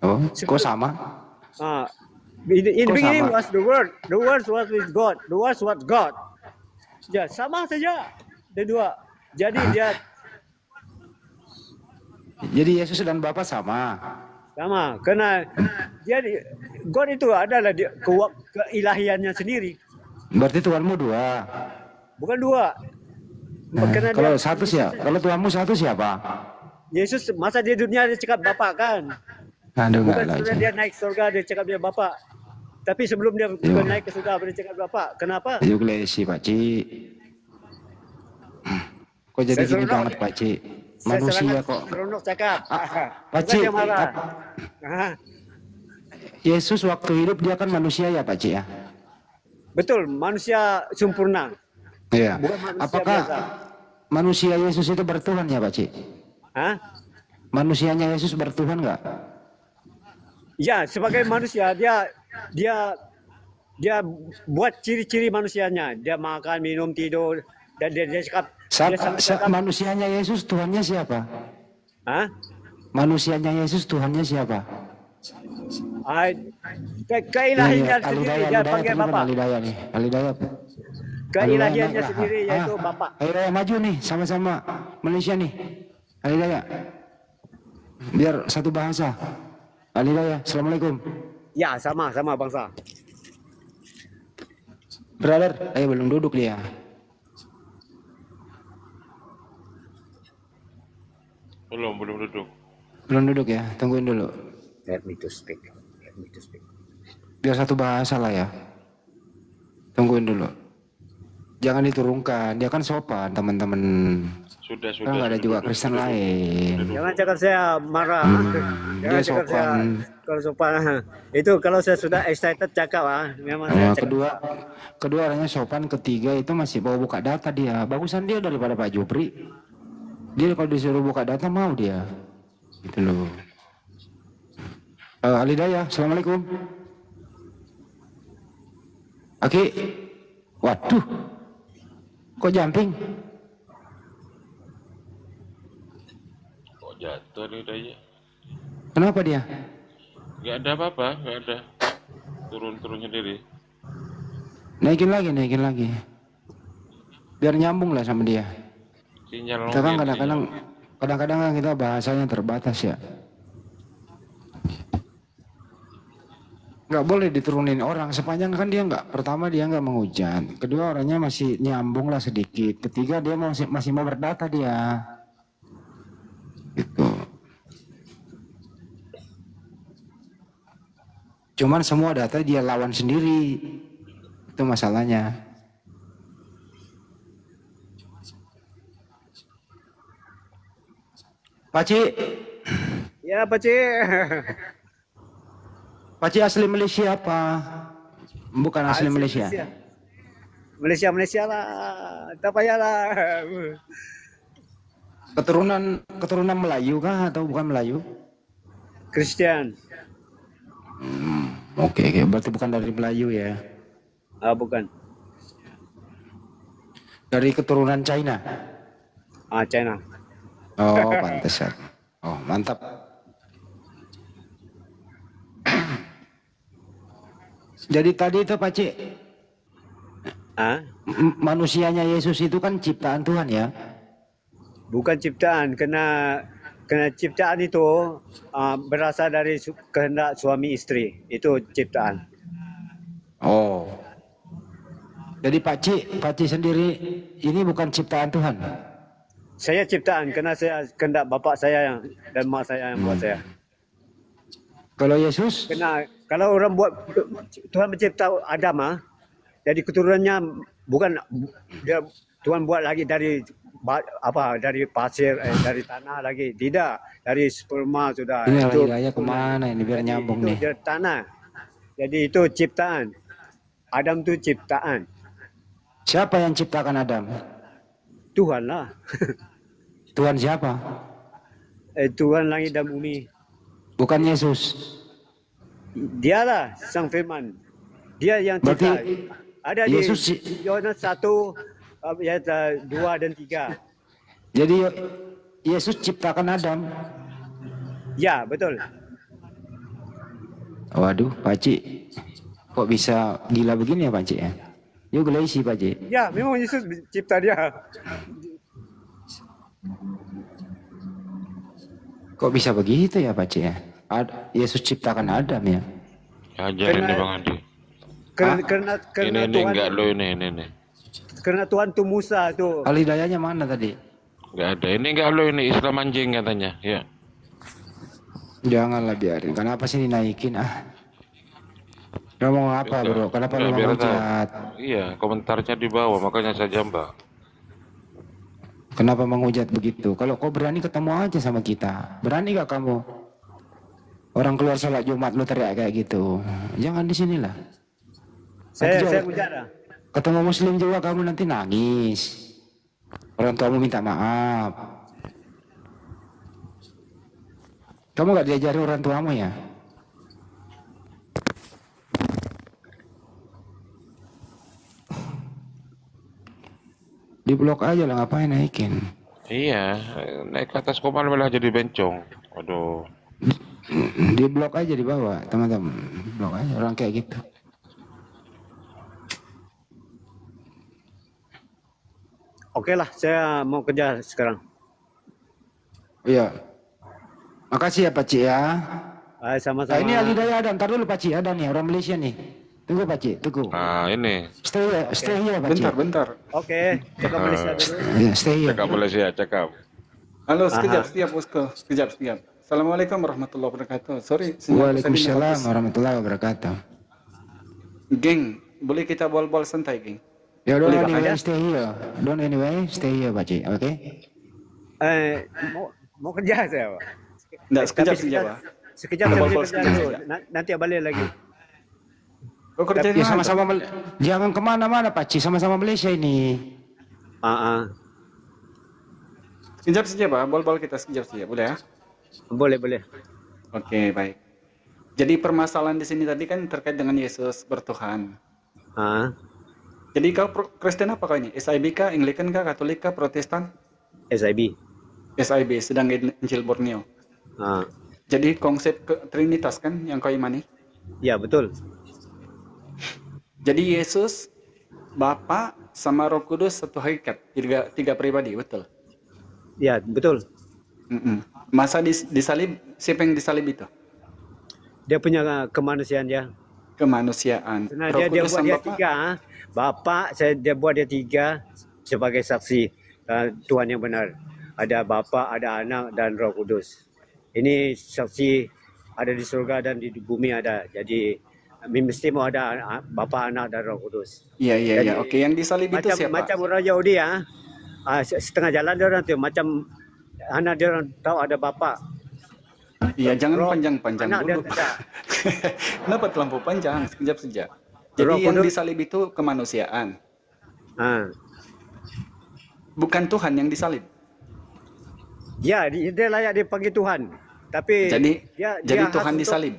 Oh, kok sama? In the beginning was the Word. The Word was with God. The Word was God. Ya, sama saja. Kedua. Jadi Jadi Yesus dan Bapa sama. Sama. Karena God itu adalah keilahiannya sendiri. Berarti Tuhanmu dua. Bukan dua. Kalau satu siapa? Kalau Tuhanmu satu siapa? Yesus masa di dunia dia cakap Bapa kan? Aduh, bukan sebenarnya dia naik surga dia cakap dia Bapa. Tapi sebelum dia naik ke surga dia cakap Bapa. Kenapa? Yuk lesi Pakcik. Kok jadi gini banget Pakcik? Manusia kok. Seronok cakap. Pakcik. Yesus waktu hidup dia kan manusia ya Pakcik ya? Betul, manusia sempurna. Iya. Apakah biasa. Manusia Yesus itu bertuhan ya Pakcik? Hah? Manusianya Yesus bertuhan nggak? Ya, sebagai manusia dia buat ciri-ciri manusianya. Dia makan, minum, tidur dan dia cakap manusianya Yesus Tuhannya siapa? Hah? Manusianya Yesus Tuhannya siapa? Keilahiannya sendiri dia panggil Bapa. Alidaya nih, Alidaya. Keilahiannya sendiri yaitu Bapa. Ayo maju nih, sama-sama Malaysia nih. Alidaya. Biar satu bahasa. Alidaya, Assalamualaikum. Ya, sama bangsa. Brother, belum duduk dia. Belum duduk. Belum duduk ya, tungguin dulu. Let me to speak. Biar satu bahasa lah ya. Tungguin dulu. Jangan diturunkan, dia kan sopan teman-teman. Sudah. Kan nggak ada juga Kristen lain. Jangan cakap saya marah. Dia sopan. Kalau sopan itu kalau saya sudah excited cakap memang saya cakap. Kedua orangnya sopan, ketiga itu masih mau buka data dia. Bagusan dia daripada Pak Jupri. Dia kalau disuruh buka data mau dia. Gitu loh. Alidaya, Assalamualaikum. Oke. Waduh. Kok jumping? Kok jatuh nih Daya? Kenapa dia? Gak ada apa-apa, gak ada. Turun sendiri. Naikin lagi. Biar nyambung lah sama dia. Sinyal Kita kan kadang-kadang kan kita bahasanya terbatas ya. Nggak boleh diturunin orang sepanjang kan dia pertama dia nggak menghujat, kedua orangnya masih nyambung lah sedikit, ketiga dia masih mau berdata dia gitu. Cuman semua data dia lawan sendiri. Itu masalahnya. Pakcik. Ya, Pakcik. Pakcik asli Malaysia apa? Bukan asli Malaysia. Malaysia lah. Tak payahlah. Keturunan Melayu kah atau bukan Melayu? Kristian. Oke, berarti bukan dari Melayu ya. Bukan. Dari keturunan China. China. Oh, pantesan. Oh, mantap. Jadi tadi itu Pakcik, manusianya Yesus itu kan ciptaan Tuhan ya? Bukan ciptaan, kena ciptaan itu berasal dari kehendak suami istri. Itu ciptaan. Oh. Jadi Pakcik sendiri ini bukan ciptaan Tuhan? Saya ciptaan, kena saya kehendak bapak saya dan mak saya yang buat saya. Kalau Yesus? Kalau orang buat, Tuhan mencipta Adam, jadi keturunannya bukan dia Tuhan buat lagi dari pasir, dari tanah lagi, tidak, dari sperma sudah. Ini itu raya kemana ini biar nyambung nih? Itu tanah, jadi itu ciptaan. Adam itu ciptaan. Siapa yang ciptakan Adam? Tuhan lah. Tuhan siapa? Tuhan langit dan bumi. Bukan Yesus. Dialah Sang Firman. Dia yang cipta. Ada Yesus di Yohanes 1 ayat 2 dan 3. Jadi Yesus ciptakan Adam. Ya, betul. Waduh, Pakcik. Kok bisa gila begini ya Pakcik ya? Yuk isi Pakcik. Ya, memang Yesus cipta dia. Kok bisa begitu ya Pakcik ya? Yesus ciptakan Adam ya? Ajarin nih Bang Andi. Karena Ini Tuhan, enggak lo ini. karena Tuhan tu Musa tu. Al-Hidayahnya mana tadi? Enggak ada. Ini enggak lo ini Islam anjing katanya. Ya. Janganlah biarin. Kenapa sih dinaikin Ngomong apa bro? Kenapa lu ngomong jahat? Iya, komentarnya di bawah makanya saya jambak. Kenapa menghujat begitu? Kalau kau berani ketemu aja sama kita. Berani gak kamu? Orang keluar sholat Jumat lu teriak kayak gitu. Jangan di sinilah. Saya hujat dah. Ketemu muslim juga kamu nanti nangis. Orang tuamu minta maaf. Kamu gak diajari orang tuamu ya? Di blok aja lah, ngapain naikin? Iya, naik ke atas komal malah jadi bencong. Waduh. Di blok aja di bawah, teman-teman. Blok aja orang kayak gitu. Oke lah, saya mau kerja sekarang. Iya. Makasih ya Pakcik ya. Sama-sama. Nah, ini Al-Hidayah ada, ntar dulu Pakcik ada nih, orang Malaysia nih. Tunggu Pakcik, tunggu. Nah, ini. Stay here Pakcik. Bentar. Oke, cakap Malaysia dulu. Ya, stay here. Cakap Malaysia, cakap. Halo, sekejap, bosku. Sekejap. Assalamualaikum warahmatullahi wabarakatuh. Sorry. Waalaikumsalam warahmatullahi wabarakatuh. Geng, boleh kita bol-bol santai, geng? Ya don't Boleh, Pak? anyway stay here. Don't anyway stay here Pakcik, oke? Mau kerja saya, Pak. Enggak, sekejap, Pak. Sekejap saya Bol-bol kerja sekejap. dulu. Nanti balik lagi. Kau kerja di Ya mana? sama-sama jangan kemana-mana Pakcik, sama-sama Malaysia ini. Sekejap, Pak. Bol-bol kita sekejap, boleh ya? Boleh. Oke, baik. Jadi permasalahan di sini tadi kan terkait dengan Yesus bertuhan. Jadi kau Kristen apa kau ini? SIB kah, Anglican kah, Katolik kah, Protestan? SIB. SIB, sedang Injil Borneo. Jadi konsep Trinitas kan yang kau imani? Ya, betul. Jadi Yesus, Bapa sama Roh Kudus satu hakikat, tiga pribadi, betul? Ya, betul. Masa disalib, siapa yang disalib itu? Dia punya kemanusiaan dia. Kemanusiaan. Karena Roh dia Kudus buat sama dia Bapa? tiga. Bapa, dia buat dia tiga sebagai saksi Tuhan yang benar. Ada Bapa, ada Anak, dan Roh Kudus. Ini saksi ada di surga dan di bumi ada. Jadi mesti mau ada Bapa, Anak dan Roh Kudus. Iya, iya, Jadi, iya. Oke, yang disalib itu siapa? Macam orang Yahudi setengah jalan dia orang tuh macam anak dia orang tahu ada Bapa. Iya, jangan panjang-panjang Anak dia dulu. tidak. Kenapa terlampau panjang? Sekejap saja. Jadi Roh yang Kudus. disalib itu kemanusiaan. Ah. Bukan Tuhan yang disalib. Ya, dia layak dipanggil Tuhan. Tapi Jadi dia Tuhan khas disalib.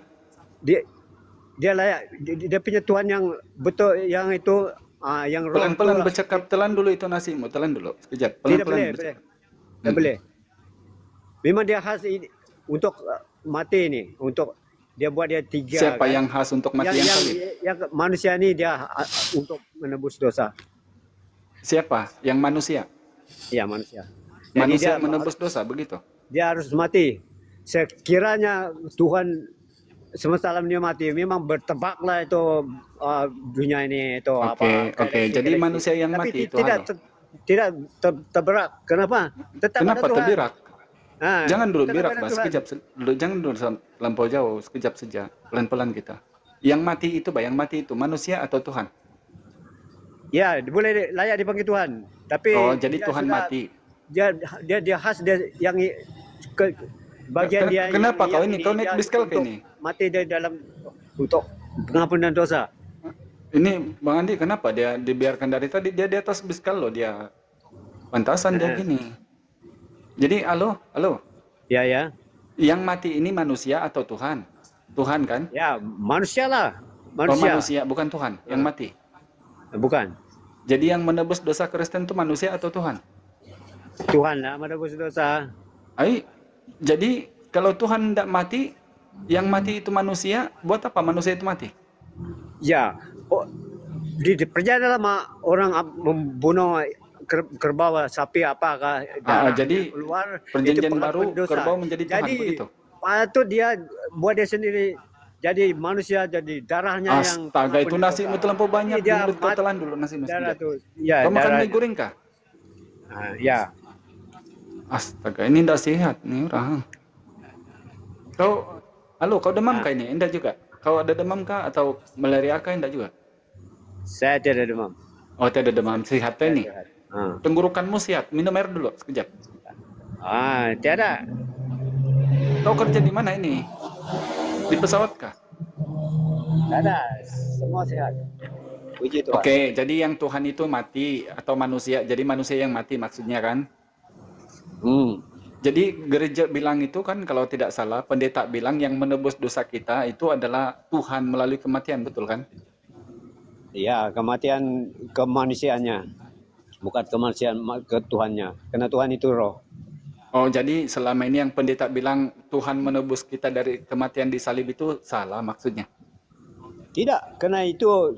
dia layak dia punya Tuhan yang betul, yang itu yang roh. Pelan-pelan bercakap, telan dulu itu nasimu, telan dulu. Sekejap, Tidak pelan-pelan boleh, bercakap. tidak boleh. Memang dia khas untuk mati ini, untuk dia buat dia 3. Siapa kan? yang khas untuk mati yang salib? Yang manusia ini dia untuk menebus dosa. Siapa? Yang manusia? Ya, manusia. Jadi Manusia dia menebus dosa, begitu? Dia harus mati. Sekiranya Tuhan semesta alam dia mati, memang bertebaklah itu dunia ini itu Oke. Jadi manusia yang tapi mati itu tidak terberak. Kenapa? Tetap Kenapa ada Tuhan. terbirak? Jangan dulu tetap birak, ada Bas. Tuhan. Sekejap dulu, jangan dulu lampau jauh, sekejap saja. Pelan-pelan kita. Yang mati itu, yang mati itu manusia atau Tuhan? Ya, boleh layak dipanggil Tuhan. Tapi jadi dia Tuhan sudah- mati. Dia khas dia yang bagian dia. Kenapa yang kau ini? Kau naik dia biskal ke untuk ini? Mati dia dalam untuk pengampunan dosa. Ini Bang Andi, kenapa dia dibiarkan dari tadi? Dia di atas biskal loh, dia pantasan dia gini. Jadi halo. Ya. Yang mati ini manusia atau Tuhan? Tuhan kan? Ya, manusia lah. Oh, manusia, bukan Tuhan yang mati. Bukan. Jadi yang menebus dosa Kristen itu manusia atau Tuhan? Tuhan lah menebus dosa. Jadi kalau Tuhan tidak mati, yang mati itu manusia, buat apa manusia itu mati? Ya, di perjalanan lama orang membunuh kerbau, sapi apakah jadi keluar, perjanjian itu baru dosa. kerbau menjadi Tuhan, jadi, begitu? Patut dia buat dia sendiri jadi manusia, jadi darahnya yang Astaga, itu nasimu terlampau banyak. Dia Kau telan dulu nasimu. darah sekejap. tuh. Ya, Kau makan darah. mie goreng kah? Ya. Astaga, ini tidak sehat nih orang. Kau demam kah ini? Enggak juga. Kau ada demam kah atau malaria kah? Enggak juga. Saya tidak demam. Oh, tidak demam. Sehat ini. Tenggorokanmu sehat. Minum air dulu sekejap. Tiada. Kau kerja di mana ini? Di pesawat kah? Tiada. Semua sehat. Puji Tuhan. Oke, jadi yang Tuhan itu mati atau manusia. Jadi manusia yang mati maksudnya kan? Jadi gereja bilang itu kan, kalau tidak salah, pendeta bilang yang menebus dosa kita itu adalah Tuhan melalui kematian, betul kan? Iya, kematian kemanusiaannya, bukan kemanusiaan ke Tuhannya. Karena Tuhan itu roh. Oh, jadi selama ini yang pendeta bilang Tuhan menebus kita dari kematian di salib itu salah maksudnya? Tidak, karena itu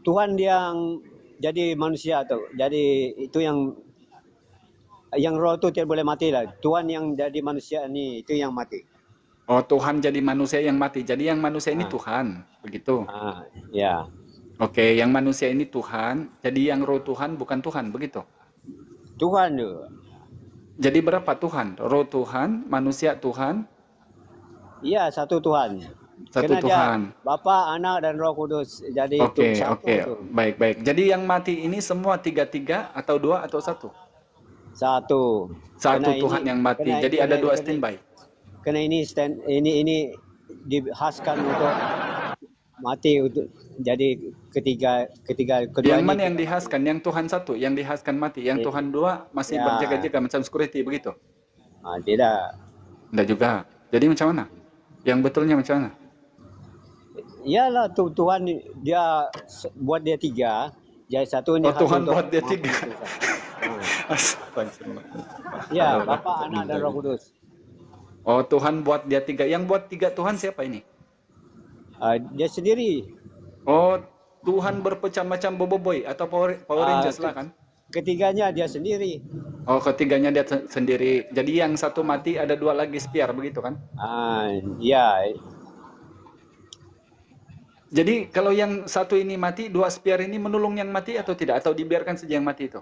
Tuhan yang jadi manusia tuh. Jadi itu yang roh itu tidak boleh mati lah. Tuhan yang jadi manusia ini itu yang mati. Oh, Tuhan jadi manusia yang mati. Jadi yang manusia ini Tuhan, begitu? Ya. Oke, yang manusia ini Tuhan. Jadi yang roh Tuhan bukan Tuhan, begitu? Tuhan tuh. Jadi berapa Tuhan? Roh Tuhan, manusia Tuhan? Iya, satu Tuhan. Satu Tuhan. Bapa, Anak dan Roh Kudus. Jadi Oke. itu. Baik. Jadi yang mati ini semua tiga atau dua atau satu? Satu Tuhan yang mati. Jadi ada dua standby. Karena ini dihaskan untuk mati, untuk jadi ketiga kedua. Yang mana yang dihaskan? Yang Tuhan satu, yang dihaskan mati. Yang Tuhan dua masih berjaga-jaga macam security begitu? Tidak. Tidak juga. Jadi macam mana? Yang betulnya macam mana? Iyalah, Tuhan dia buat dia tiga. Jadi satu ini Tuhan buat dia tiga. Ya, Bapa, Anak dan Roh Kudus. Oh, Tuhan buat dia tiga. Yang buat tiga Tuhan siapa ini? Dia sendiri. Oh, Tuhan berpecah macam Boboiboy atau Power Rangers lah kan? Ketiganya dia sendiri. Oh, ketiganya dia sendiri. Jadi yang satu mati ada dua lagi spare begitu kan? Ya. Jadi kalau yang satu ini mati, dua spare ini menolong yang mati atau tidak? Atau dibiarkan saja yang mati itu?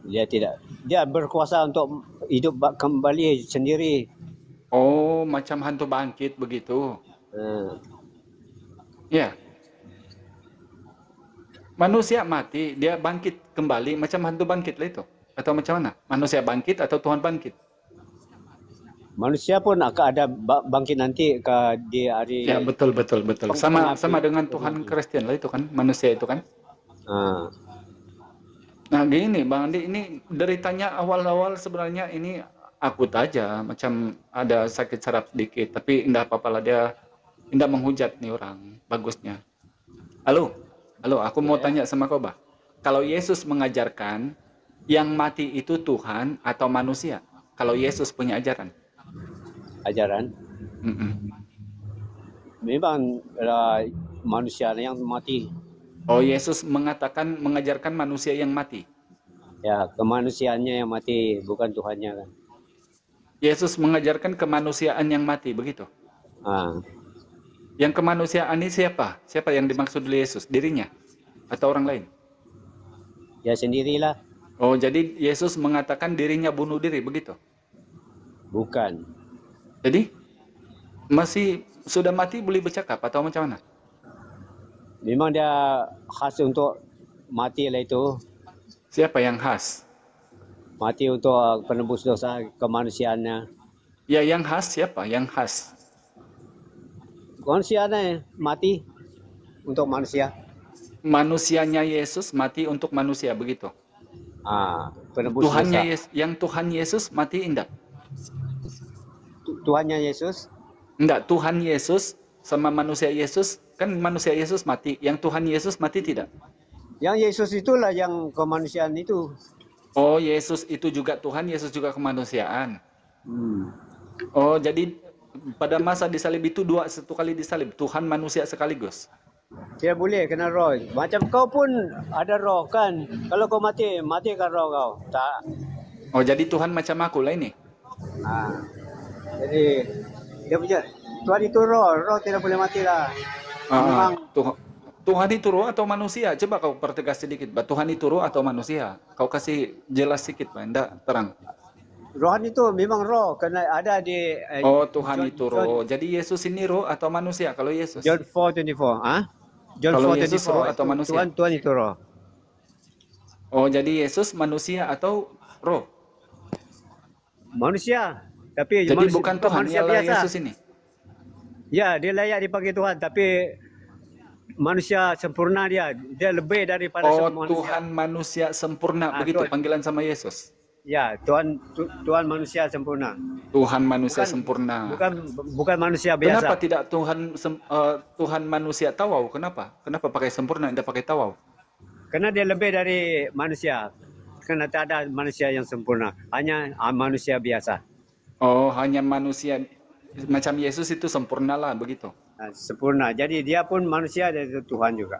Dia tidak. Dia berkuasa untuk hidup kembali sendiri. Oh, macam hantu bangkit begitu. Ya. Manusia mati, dia bangkit kembali macam hantu bangkit lah itu. Atau macam mana? Manusia bangkit atau Tuhan bangkit? Manusia pun akan ada bangkit nanti di hari. Ya, betul. Sama dengan Tuhan Kristen lah itu kan, manusia itu kan. Nah gini Bang Andi, ini deritanya awal-awal sebenarnya ini akut aja, macam ada sakit saraf sedikit, tapi enggak apa-apa lah, dia enggak menghujat nih orang, bagusnya. Halo, aku mau tanya sama kau, Bah. Kalau Yesus mengajarkan yang mati itu Tuhan atau manusia? Kalau Yesus punya ajaran? Memang manusia yang mati. Oh, Yesus mengajarkan manusia yang mati. Ya, kemanusiaannya yang mati, bukan Tuhannya kan. Yesus mengajarkan kemanusiaan yang mati, begitu? Yang kemanusiaan ini siapa? Siapa yang dimaksud oleh Yesus? Dirinya? Atau orang lain? Ya sendirilah. Oh, jadi Yesus mengatakan dirinya bunuh diri, begitu? Bukan. Jadi, masih sudah mati boleh bercakap atau macam mana? Memang dia khas untuk mati lah itu. Siapa yang khas? Mati untuk penebus dosa kemanusiaannya. Ya, yang khas siapa? Yang khas? Manusianya mati untuk manusia. Manusianya Yesus mati untuk manusia, begitu? Penebus dosa. Yang Tuhan Yesus mati enggak? Tuhannya Yesus? Enggak, Tuhan Yesus sama manusia Yesus, kan manusia Yesus mati. Yang Tuhan Yesus mati tidak? Yang Yesus itulah yang kemanusiaan itu. Oh, Yesus itu juga Tuhan, Yesus juga kemanusiaan. Oh, jadi pada masa disalib itu satu kali disalib, Tuhan manusia sekaligus. Tidak boleh, kena roh. Macam kau pun ada roh kan. Kalau kau mati kan roh kau. Tak. Oh, jadi Tuhan macam aku lah ini? Jadi dia punya Tuhan itu roh tidak boleh mati lah. Tuhan itu roh atau manusia? Coba kau pertegas sedikit, Pak. Tuhan itu roh atau manusia? Kau kasih jelas sedikit, Pak. Enggak terang. Rohan itu memang roh, karena ada di Tuhan itu roh. Jadi Yesus ini roh atau manusia kalau Yesus? John 4:24. John kalau 4:24 Yesus roh atau manusia? Tuhan itu roh. Oh, jadi Yesus manusia atau roh? Manusia. Tapi jadi bukan Tuhan, manusia ialah biasa. Yesus ini. Ya, dia layak dipanggil Tuhan, tapi manusia sempurna dia lebih daripada semua manusia. Tuhan manusia sempurna, begitu Tuhan. panggilan sama Yesus. Ya, Tuhan manusia sempurna. Tuhan manusia sempurna. Bukan manusia biasa. Kenapa tidak Tuhan manusia tawau? Kenapa? Kenapa pakai sempurna, tidak pakai tawau? Karena dia lebih dari manusia. Karena tak ada manusia yang sempurna, hanya manusia biasa. Oh, hanya manusia macam Yesus itu sempurna lah, begitu. Sempurna. Jadi dia pun manusia dan Tuhan juga.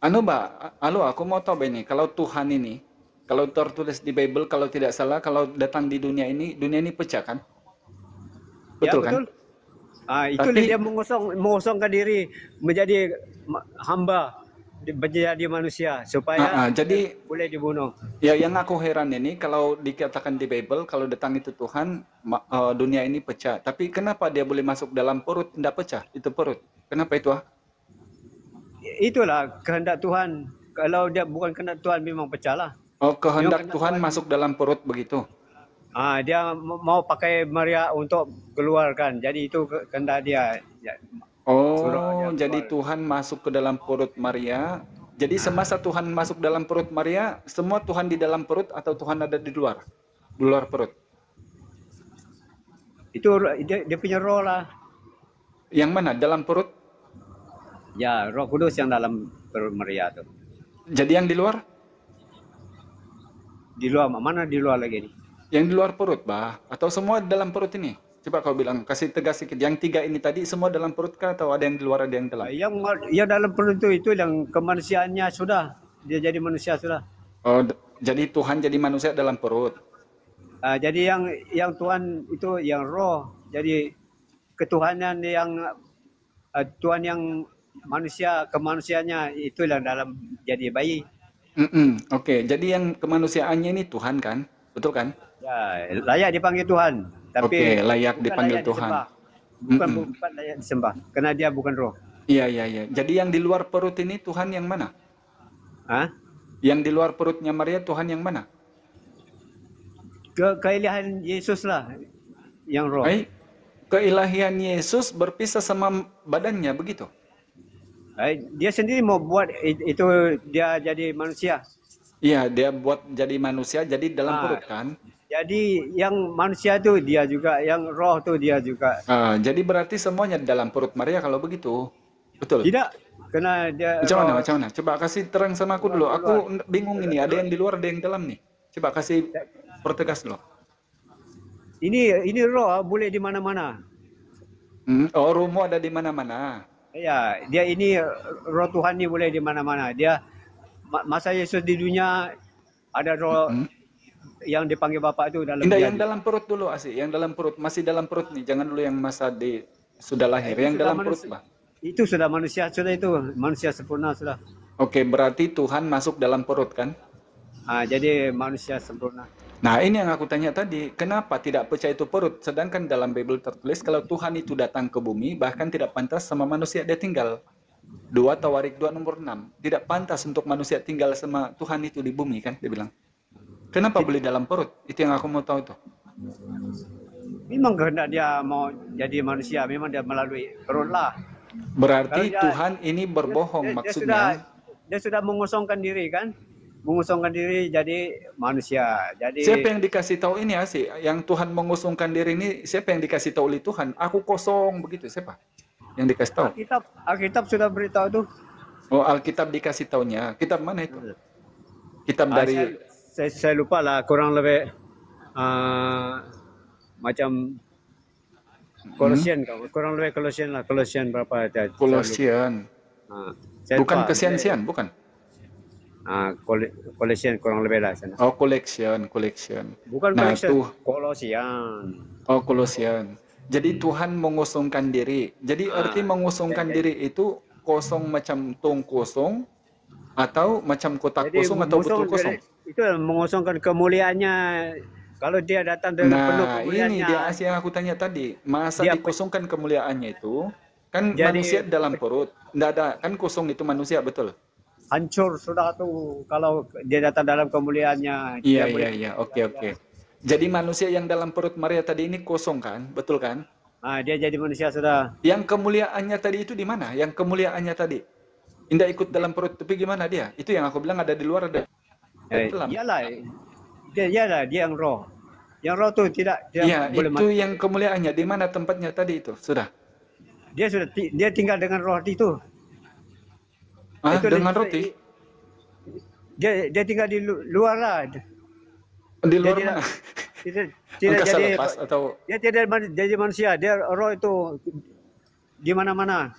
Aku mau tahu ini, kalau Tuhan ini, kalau tertulis di Bible, kalau tidak salah, kalau datang di dunia ini pecah kan? Betul kan? Itulah dia mengosongkan diri menjadi hamba, menjadi manusia supaya jadi boleh dibunuh. Ya, yang aku heran ini kalau dikatakan di Bible kalau datang itu Tuhan, dunia ini pecah. Tapi kenapa dia boleh masuk dalam perut tidak pecah? Itu perut. Kenapa itu? Itulah kehendak Tuhan. Kalau dia bukan kehendak Tuhan memang pecahlah. Oh, kehendak Tuhan masuk dalam perut begitu. Dia mau pakai Maria untuk keluarkan. Jadi itu kehendak dia. Oh, jadi Tuhan masuk ke dalam perut Maria. Jadi semasa Tuhan masuk dalam perut Maria, semua Tuhan di dalam perut atau Tuhan ada di luar? Di luar perut. Itu dia punya roh lah. Yang mana? Dalam perut? Ya, Roh Kudus yang dalam perut Maria itu. Jadi yang di luar? Di luar, mana di luar lagi nih? Yang di luar perut, Bah. Atau semua dalam perut ini? Coba kau bilang, kasih tegas sedikit. Yang tiga ini tadi semua dalam perut kah atau ada yang di luar, ada yang dalam? Yang dalam perut itu yang kemanusiaannya sudah. Dia jadi manusia sudah. Oh, jadi Tuhan jadi manusia dalam perut. Jadi yang Tuhan itu yang roh. Jadi ketuhanan yang Tuhan yang manusia, kemanusiaannya itu yang dalam jadi bayi. Oke, jadi yang kemanusiaannya ini Tuhan kan? Betul kan? Ya, layak dipanggil Tuhan. Tapi layak dipanggil Tuhan. Bukan layak disembah, karena dia bukan roh. Iya, iya, iya. Jadi yang di luar perut ini Tuhan yang mana? Hah? Yang di luar perutnya Maria Tuhan yang mana? Keilahian Yesus lah yang roh. Keilahian Yesus berpisah sama badannya begitu. Dia sendiri mau buat itu, dia jadi manusia. Iya, dia buat jadi manusia, jadi dalam perut kan. Jadi yang manusia tu dia juga, yang roh tu dia juga. Jadi berarti semuanya dalam perut Maria kalau begitu. Betul? Tidak, kena dia. Macam mana? Coba kasih terang sama aku dulu. Aku bingung ini, ada yang di luar, ada yang dalam nih. Coba kasih pertegas dulu. Ini roh boleh di mana-mana. Oh, rohmu ada di mana-mana. Ya, dia ini roh Tuhan ni boleh di mana-mana. Dia masa Yesus di dunia ada roh yang dipanggil Bapa itu dalam Indah, dia. yang dalam perut dulu Asik, yang dalam perut, masih dalam perut nih. Jangan dulu yang masa sudah lahir, yang dalam perut bah. Itu sudah manusia, manusia sempurna sudah. Oke, berarti Tuhan masuk dalam perut kan? Jadi manusia sempurna. Nah, ini yang aku tanya tadi, kenapa tidak percaya itu perut? Sedangkan dalam Bible tertulis kalau Tuhan itu datang ke bumi, bahkan tidak pantas sama manusia dia tinggal. 2 Tawarik 2 nomor 6. Tidak pantas untuk manusia tinggal sama Tuhan itu di bumi kan, dia bilang. Kenapa boleh dalam perut? Itu yang aku mau tahu tuh. Memang kehendak dia mau jadi manusia, memang dia melalui perut lah. Berarti Tuhan ini berbohong maksudnya. Dia sudah mengosongkan diri kan? Mengusungkan diri jadi manusia. Jadi siapa yang dikasih tahu ini Asik? Yang Tuhan mengusungkan diri ini siapa yang dikasih tahu oleh Tuhan? Aku kosong begitu, siapa yang dikasih tahu? Alkitab sudah beritahu tuh. Oh, Alkitab dikasih taunya. Kitab mana itu? Kitab dari saya lupa lah, kurang lebih macam Kolosian, kurang lebih Kolosian lah. Kolosian berapa? Kolosian. Bukan Kesian-sian, bukan? Kolosian kurang lebih lah sana. Oh, collection. Bukan collection, Kolosian. Oh, Kolosian. Jadi Tuhan mengosongkan diri. Jadi arti mengosongkan diri itu kosong macam tong kosong atau macam kotak kosong atau betul kosong? Itu mengosongkan kemuliaannya. Kalau dia datang dengan penuh kemuliaannya. Ini dia yang aku tanya tadi. Masa dikosongkan kemuliaannya itu kan manusia dalam perut. Tidak ada, kan kosong itu manusia, betul? Hancur sudah tuh kalau dia datang dalam kemuliaannya. Iya. Oke. Jadi manusia yang dalam perut Maria tadi ini kosong kan? Betul kan? Dia jadi manusia sudah. Yang kemuliaannya tadi itu di mana? Yang kemuliaannya tadi? Indah ikut dalam perut, tapi gimana dia? Itu yang aku bilang ada di luar, ada di dalam. Iyalah, dia yang roh. Yang roh tuh tidak boleh itu mati. Yang kemuliaannya di mana tempatnya tadi itu? Sudah. Dia tinggal dengan roh itu. Dengan roti? Dia tinggal di luar lah. Di luar mana? Tidak jadi lepas, atau dia tidak jadi manusia. Dia roh itu di mana-mana.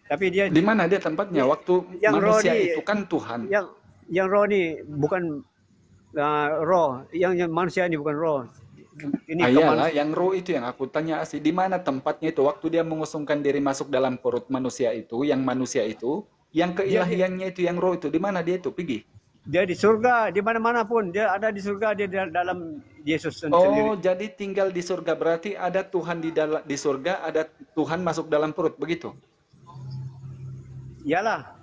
Tapi dia di mana dia tempatnya? Waktu yang manusia itu kan Tuhan. Yang roh ni bukan roh. Yang manusia ini bukan roh. Ini iyalah, yang roh itu yang aku tanya Asik. Di mana tempatnya itu? Waktu dia mengusungkan diri masuk dalam perut manusia itu, yang manusia itu. Yang keilahiannya itu, yang roh itu, di mana dia itu pergi? Dia di surga, di mana-mana pun. Dia ada di surga, dia dalam Yesus sendiri. Oh, jadi tinggal di surga. Berarti ada Tuhan di surga, ada Tuhan masuk dalam perut, begitu? Iyalah.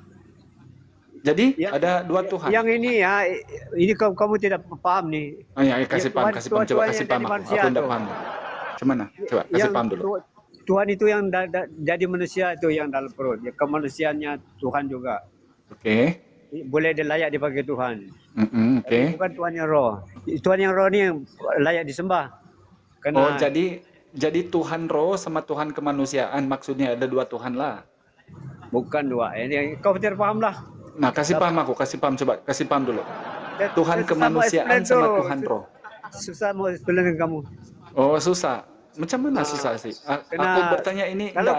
Jadi ada dua Tuhan. Yang ini kamu tidak paham nih. Kasih paham. Coba kasih paham aku tidak paham. Gimana? Coba kasih paham dulu. Tuhan itu yang jadi manusia itu yang dalam perut. Ya, kemanusiaannya Tuhan juga. Oke. Boleh layak dipakai Tuhan. Oke. Bukan Tuhan yang roh. Tuhan yang roh ni yang layak disembah. Oh, jadi Tuhan roh sama Tuhan kemanusiaan maksudnya ada dua Tuhan lah. Bukan dua. Ini kau tidak paham lah. Nah, kasih paham aku, coba kasih paham dulu. Tuhan kemanusiaan sama Tuhan roh. Susah mau explain kamu. Oh, susah. Macam mana susah sih? Aku bertanya ini. Kalau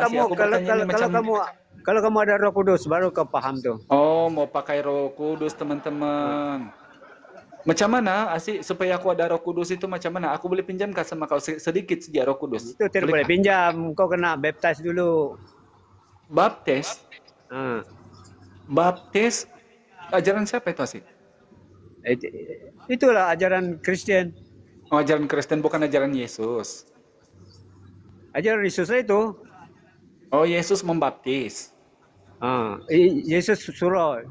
kamu ada Roh Kudus baru kau paham tuh. Oh, mau pakai Roh Kudus teman-teman. Macam mana Asik supaya aku ada Roh Kudus itu macam mana? Aku boleh pinjamkan sama kau sedikit saja Roh Kudus. Itu tidak boleh pinjam. Kau kena baptize dulu. Baptis? Baptis ajaran siapa itu Asik? Itulah ajaran Kristen. Oh, ajaran Kristen bukan ajaran Yesus. Ajaran Yesus itu Oh, Yesus membaptis. Yesus suruh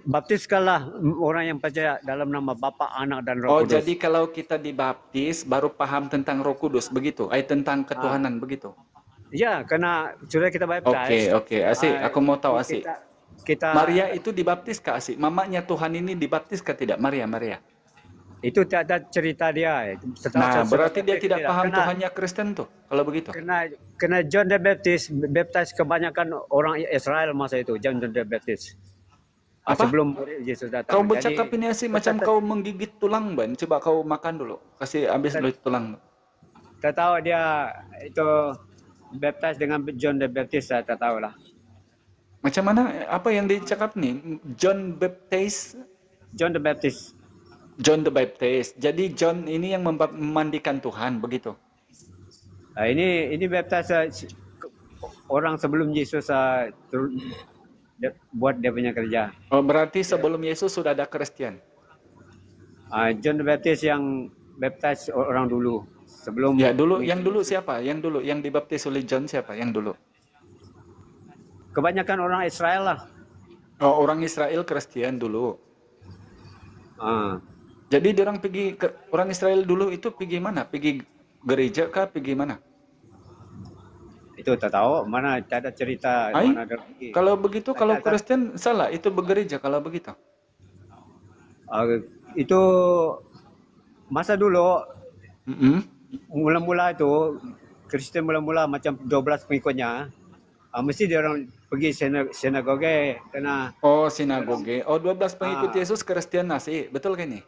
baptiskanlah orang yang percaya dalam nama Bapa, Anak dan Roh Oh, Kudus. jadi kalau kita dibaptis baru paham tentang Roh Kudus begitu? Tentang ketuhanan begitu? Ya, karena sudah kita baptis. Oke, Asik. Aku mau tahu Asik. Kita Maria itu dibaptis kah Asik? Mamanya Tuhan ini dibaptis kah tidak? Maria. itu tak ada cerita dia. Nah, berarti dia tidak paham Tuhannya Kristen tuh, kalau begitu. Kena John the Baptist baptis kebanyakan orang Israel masa itu, John the Baptist. Apa? Sebelum Yesus datang. Kau bercakap ini Asik macam kau menggigit tulang, Ban. Coba kau makan dulu. Kasih habis dulu tulang. Tak tahu dia itu baptis dengan John the Baptist, saya tak tahu lah. Macam mana? Apa yang dicakap nih? John Baptist. John the Baptist. John the Baptist. Jadi John ini yang memandikan Tuhan, begitu? Ini baptis orang sebelum Yesus buat dia punya kerja. Oh, berarti sebelum Yesus sudah ada Kristen. John the Baptist yang baptis orang dulu. Sebelum Ya, yang dulu siapa? Yang dibaptis oleh John siapa? Yang dulu. Kebanyakan orang Israel lah. Oh, orang Israel Kristen dulu. Jadi orang orang Israel dulu itu pergi mana? Pergi gereja kah? Pergi mana? Itu tak tahu, mana tak ada cerita mana dia pergi. Kalau begitu, kalau Kristen salah itu bergereja kalau begitu. Itu masa dulu mula-mula itu Kristen mula-mula macam 12 pengikutnya. Mesti dia orang pergi sinagoge karena sinagoge. 12 pengikut Yesus Kristen nasi. Betul kan ini?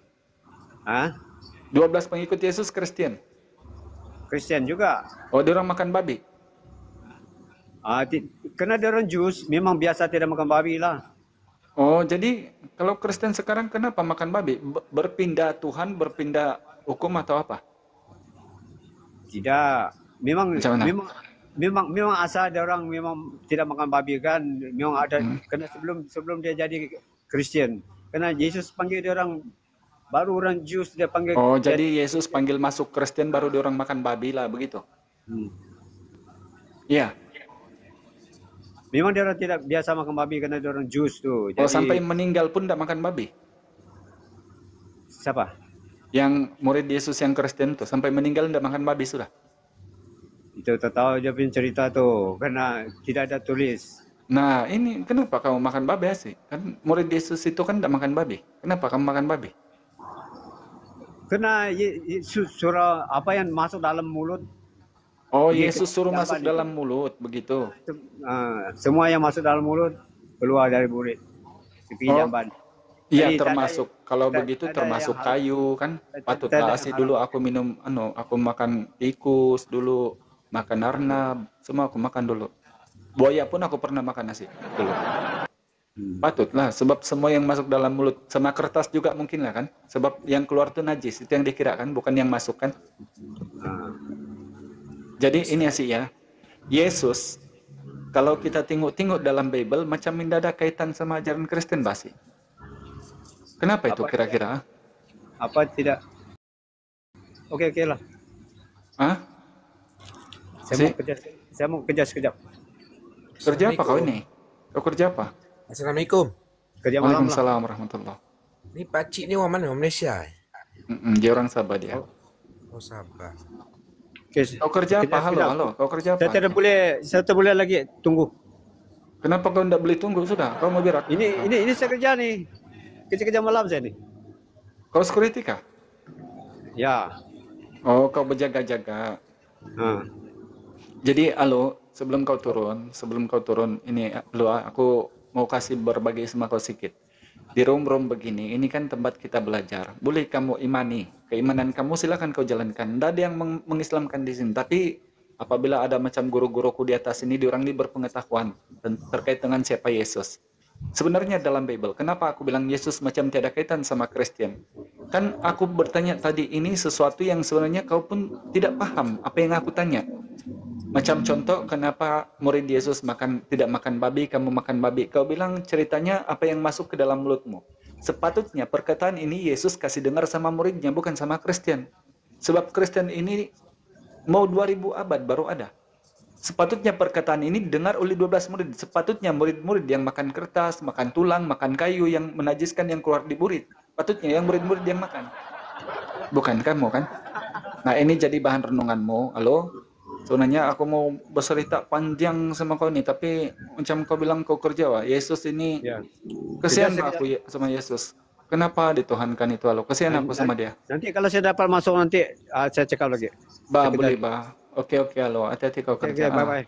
12 pengikut Yesus Kristen. Kristen juga. Dia orang makan babi. Karena dia orang Jews memang biasa tidak makan babi lah. Jadi kalau Kristen sekarang kenapa makan babi? Berpindah Tuhan, berpindah hukum atau apa? Tidak. Memang asal dia orang memang tidak makan babi kan. Memang ada karena sebelum dia jadi Kristen. Karena Yesus panggil dia orang baru orang Jews dia panggil. Jadi Yesus panggil masuk Kristen baru dia orang makan babi lah begitu. Iya. Memang dia orang tidak biasa makan babi karena dia orang Jews tuh. Jadi, sampai meninggal pun tidak makan babi. Siapa? Yang murid Yesus yang Kristen tuh sampai meninggal tidak makan babi sudah. Itu tak tahu dia punya cerita tuh karena tidak ada tulis. Nah, ini kenapa kamu makan babi sih? Kan murid Yesus itu kan tidak makan babi. Kenapa kamu makan babi? Karena Yesus suruh apa yang masuk dalam mulut. Yesus suruh masuk dalam mulut, begitu. Semua yang masuk dalam mulut keluar dari murid. Pipi jamban. Iya, termasuk kalau begitu termasuk kayu kan. Patutlah Asih dulu aku minum aku makan tikus dulu, makan arnab, semua aku makan dulu. Buaya pun aku pernah makan nasi dulu. Patutlah, sebab semua yang masuk dalam mulut, sama kertas juga mungkin lah kan. Sebab yang keluar itu najis, itu yang dikira kan, bukan yang masuk kan. Jadi ini Asih ya, Yesus, kalau kita tengok-tengok dalam Bible, macam tidak ada kaitan sama ajaran Kristen Basi. Kenapa itu kira-kira? Apa tidak? Oke lah. Saya mau kerja sekejap. Kerja apa kau ini? Kau kerja apa? Assalamualaikum. Kerja malam lah. Waalaikumsalam warahmatullah. Ni pakcik ni orang mana? Orang Malaysia? Dia orang Sabah dia. Sabah. Kau kerja apa? Halo. Kau kerja apa? Saya tak boleh lagi tunggu. Kenapa kau tidak boleh tunggu? Sudah, kau mau berak. Ini saya kerja nih. Kerja malam saya nih. Kau security kah? Ya. Kau berjaga-jaga. Jadi, sebelum kau turun, ini aku mau kasih berbagi sama kau sedikit. Di room begini, ini kan tempat kita belajar. Boleh kamu imani, keimanan kamu silakan kau jalankan. Tidak ada yang mengislamkan di sini. Tapi apabila ada macam guru-guruku di atas ini, diorang ini berpengetahuan terkait dengan siapa Yesus. Sebenarnya dalam Bible, kenapa aku bilang Yesus macam tiada kaitan sama Kristen? Kan aku bertanya tadi, ini sesuatu yang sebenarnya kau pun tidak paham apa yang aku tanya. Macam contoh, kenapa murid Yesus tidak makan babi, kamu makan babi? Kau bilang ceritanya apa yang masuk ke dalam mulutmu. Sepatutnya perkataan ini Yesus kasih dengar sama muridnya, bukan sama Kristen. Sebab Kristen ini mau 2000 abad baru ada. Sepatutnya perkataan ini didengar oleh 12 murid. Sepatutnya murid-murid yang makan kertas, makan tulang, makan kayu yang menajiskan yang keluar di murid. Patutnya yang murid-murid yang makan. Bukan kamu kan? Nah ini jadi bahan renunganmu. Halo? Sebenarnya aku mau bercerita panjang sama kau nih, tapi macam kau bilang kau kerja, wah. Yesus ini, Ya. kesian aku sama Yesus. Kenapa dituhankan itu, halo? Kesian aku sama dia. Nanti kalau saya dapat masuk nanti saya cekap lagi. Bah, boleh, bah. Oke, halo. Hati-hati kau Oke, kerja. bye bye.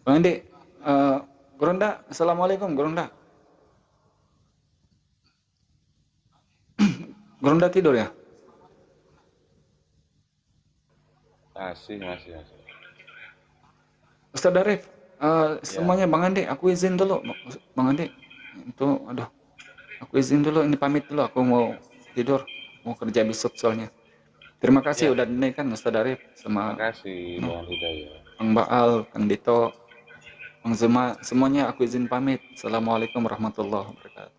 Bang Andi, Goronda, Assalamualaikum, Goronda. Goronda tidur ya? Masih. Ustaz Arif, semuanya Bang Andi, aku izin dulu. Bang Andi, itu, aduh, aku izin dulu, ini pamit dulu, aku mau tidur, mau kerja besok soalnya. Terima kasih udah dinaikkan Ustaz Arif sama Terima kasih Bang Hidayat. Bang Baal, Kang Dito, Bang Zuma, semuanya aku izin pamit. Assalamualaikum warahmatullahi wabarakatuh.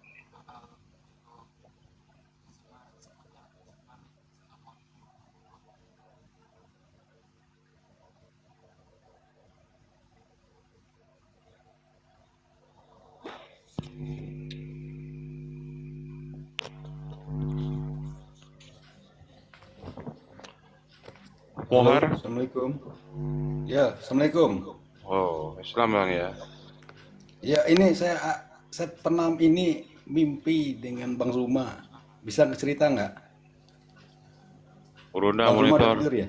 Mohar. Assalamualaikum. Ya, assalamualaikum. Oh, Islam Bang ya. Ya, ini saya pernah ini mimpi dengan Bang Zuma. Bisa cerita nggak? Urunda Bang Zuma udah monitor. tidur ya?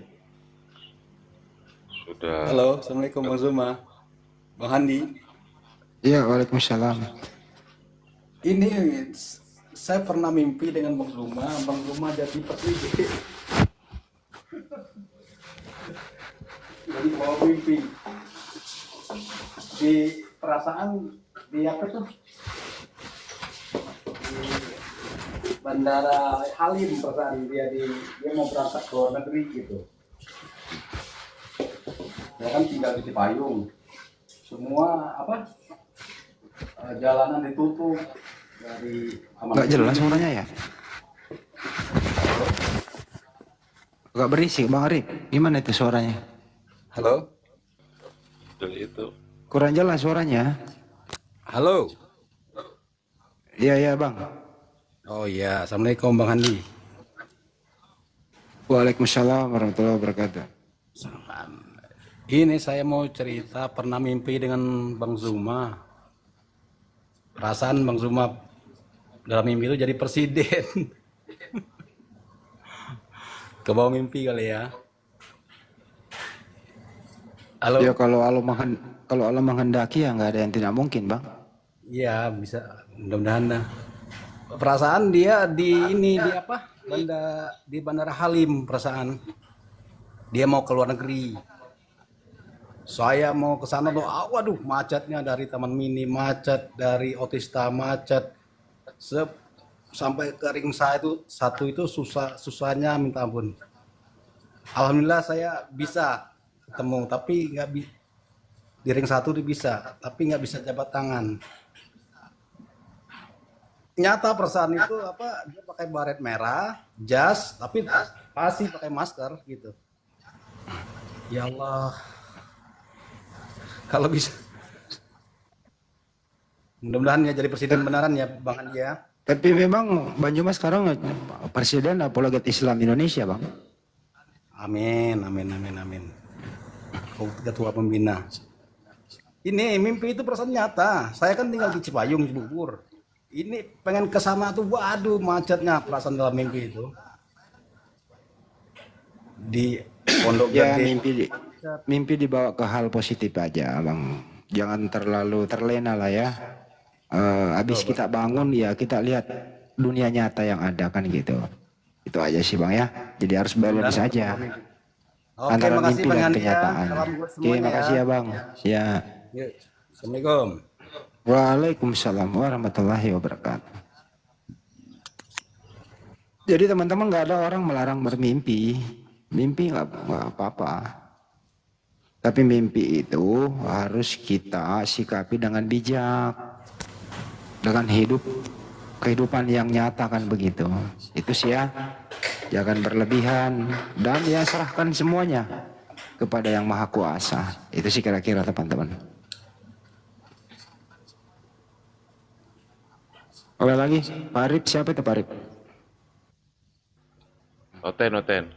Sudah. Halo, assalamualaikum Bang Zuma. Bang Handi. Iya, waalaikumsalam. Ini saya pernah mimpi dengan Bang Zuma. Bang Zuma jadi presiden. Jadi bawa mimpi. Di perasaan di apa tuh? Di Bandara Halim perasaan dia mau berangkat ke luar negeri gitu. Saya kan tinggal di Cipayung. Semua apa? Jalanan ditutup dari Nggak jelas suaranya ya? Agak berisik Bang Arif. Gimana itu suaranya? Halo? Itu. Kurang jelas suaranya. Halo? Iya Bang. Oh iya, assalamualaikum Bang Handi. Waalaikumsalam warahmatullahi wabarakatuh. Ini saya mau cerita pernah mimpi dengan Bang Zuma. Perasaan Bang Zuma dalam mimpi itu jadi presiden. Kebawa mimpi kali ya. Halo. Ya kalau Allah menghendaki ya nggak ada yang tidak mungkin Bang. Iya bisa, mudah-mudahan dah. Perasaan dia di apa? Di Bandara Halim perasaan. Dia mau ke luar negeri. Saya mau ke sana loh. Waduh, macetnya dari Taman Mini macet, dari Otista macet. Sampai ke ring saya itu satu itu susahnya minta ampun. Alhamdulillah saya bisa ketemu, tapi nggak di ring satu dia bisa, tapi nggak bisa jabat tangan. Nyata perasaan itu apa? Dia pakai baret merah, jas, tapi pasti pakai masker gitu. Ya Allah, kalau bisa, mudah-mudahan ya jadi presiden beneran ya Bang Andi ya. Tapi memang Bang Zuma sekarang presiden apologet Islam Indonesia Bang. Amin. Ketua pembina. Ini mimpi itu perasaan nyata. Saya kan tinggal di Cipayung, Cibubur. Ini pengen ke sana tuh, waduh macetnya perasaan dalam mimpi itu. Di Pondok Ya Gede. mimpi dibawa ke hal positif aja Bang. Jangan terlalu terlena lah ya. Habis kita bangun ya kita lihat dunia nyata yang ada kan gitu. Itu aja sih Bang ya. Jadi harus balance saja. Oke, Antara makasih mimpi Bang dan Andi ya. kenyataan. Salam buat Oke, semuanya makasih ya Bang. Ya. Yuk, Assalamualaikum. Waalaikumsalam warahmatullahi wabarakatuh. Jadi teman-teman nggak ada orang melarang bermimpi. Mimpi nggak apa-apa. Tapi mimpi itu harus kita sikapi dengan bijak. Dengan kehidupan yang nyata kan begitu. Itu sih ya. Jangan berlebihan dan ya serahkan semuanya kepada yang maha kuasa. Itu sih kira-kira teman-teman. Oleh lagi, Pak Arif, siapa itu Pak Arif? Oten.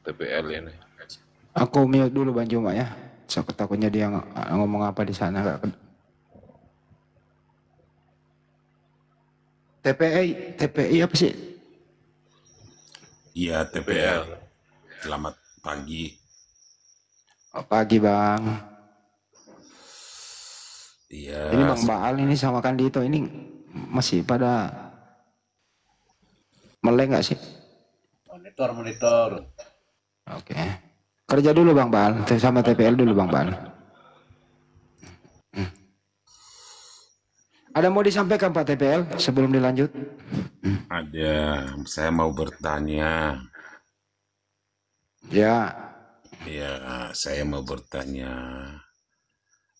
TPL ini. Aku mute dulu Bang Juma ya. So, takutnya dia ngomong apa di sana. TPI apa sih? Iya, TPL. Selamat pagi. Oh, pagi Bang. Iya. Ini Bang Baal ini sama Kandito ini masih pada melek nggak sih? Monitor. Oke. Kerja dulu Bang Baal, sama TPL dulu Bang Baal. Ada mau disampaikan Pak TPL sebelum dilanjut? Ada, saya mau bertanya. Ya. Ya, saya mau bertanya.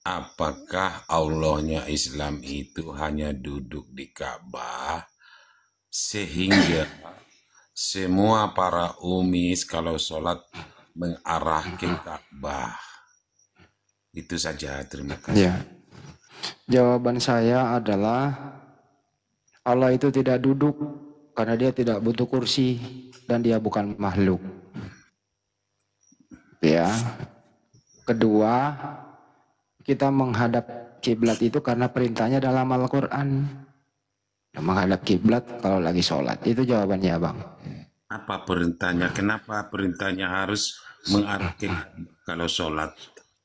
Apakah Allahnya Islam itu hanya duduk di Ka'bah sehingga semua para umis kalau sholat mengarah ke Ka'bah? Itu saja, terima kasih. Ya. Jawaban saya adalah Allah itu tidak duduk karena dia tidak butuh kursi dan dia bukan makhluk. Ya. Kedua, kita menghadap kiblat itu karena perintahnya dalam Al-Qur'an. Menghadap kiblat kalau lagi sholat. Itu jawabannya, Bang. Apa perintahnya? Kenapa perintahnya harus mengarah ke kalau sholat?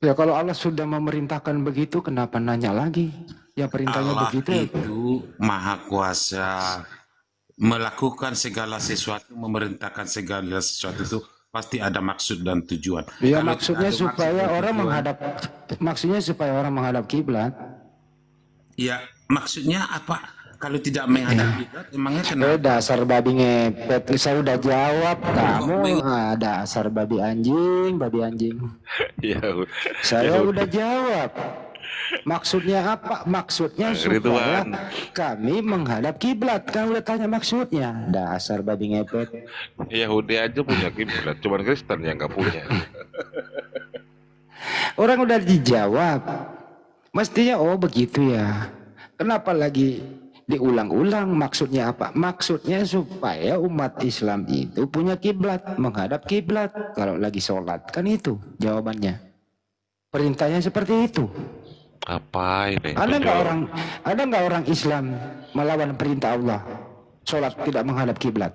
Ya kalau Allah sudah memerintahkan begitu, kenapa nanya lagi? Ya perintahnya Allah begitu. itu maha kuasa, melakukan segala sesuatu, memerintahkan segala sesuatu itu pasti ada maksud dan tujuan. Ya Kalau maksudnya tidak ada supaya maksud dan orang tujuan, menghadap kiblat. ya maksudnya apa? Kalau tidak menghadap kiblat, emangnya kenapa? Dasar babi ngepet, saya udah jawab kamu. Dasar babi anjing. Ya, Saya udah jawab. Maksudnya apa? Maksudnya supaya kami menghadap kiblat. Kan udah tanya maksudnya. Dasar babi ngepet. Yahudi aja punya kiblat, cuman Kristen yang nggak punya. Orang udah dijawab. Mestinya oh begitu ya. Kenapa lagi diulang-ulang? Maksudnya apa? Maksudnya supaya umat Islam itu punya kiblat, menghadap kiblat kalau lagi sholat. Kan itu jawabannya. Perintahnya seperti itu. Apa ini? Ada nggak orang Islam melawan perintah Allah? Sholat tidak menghadap kiblat.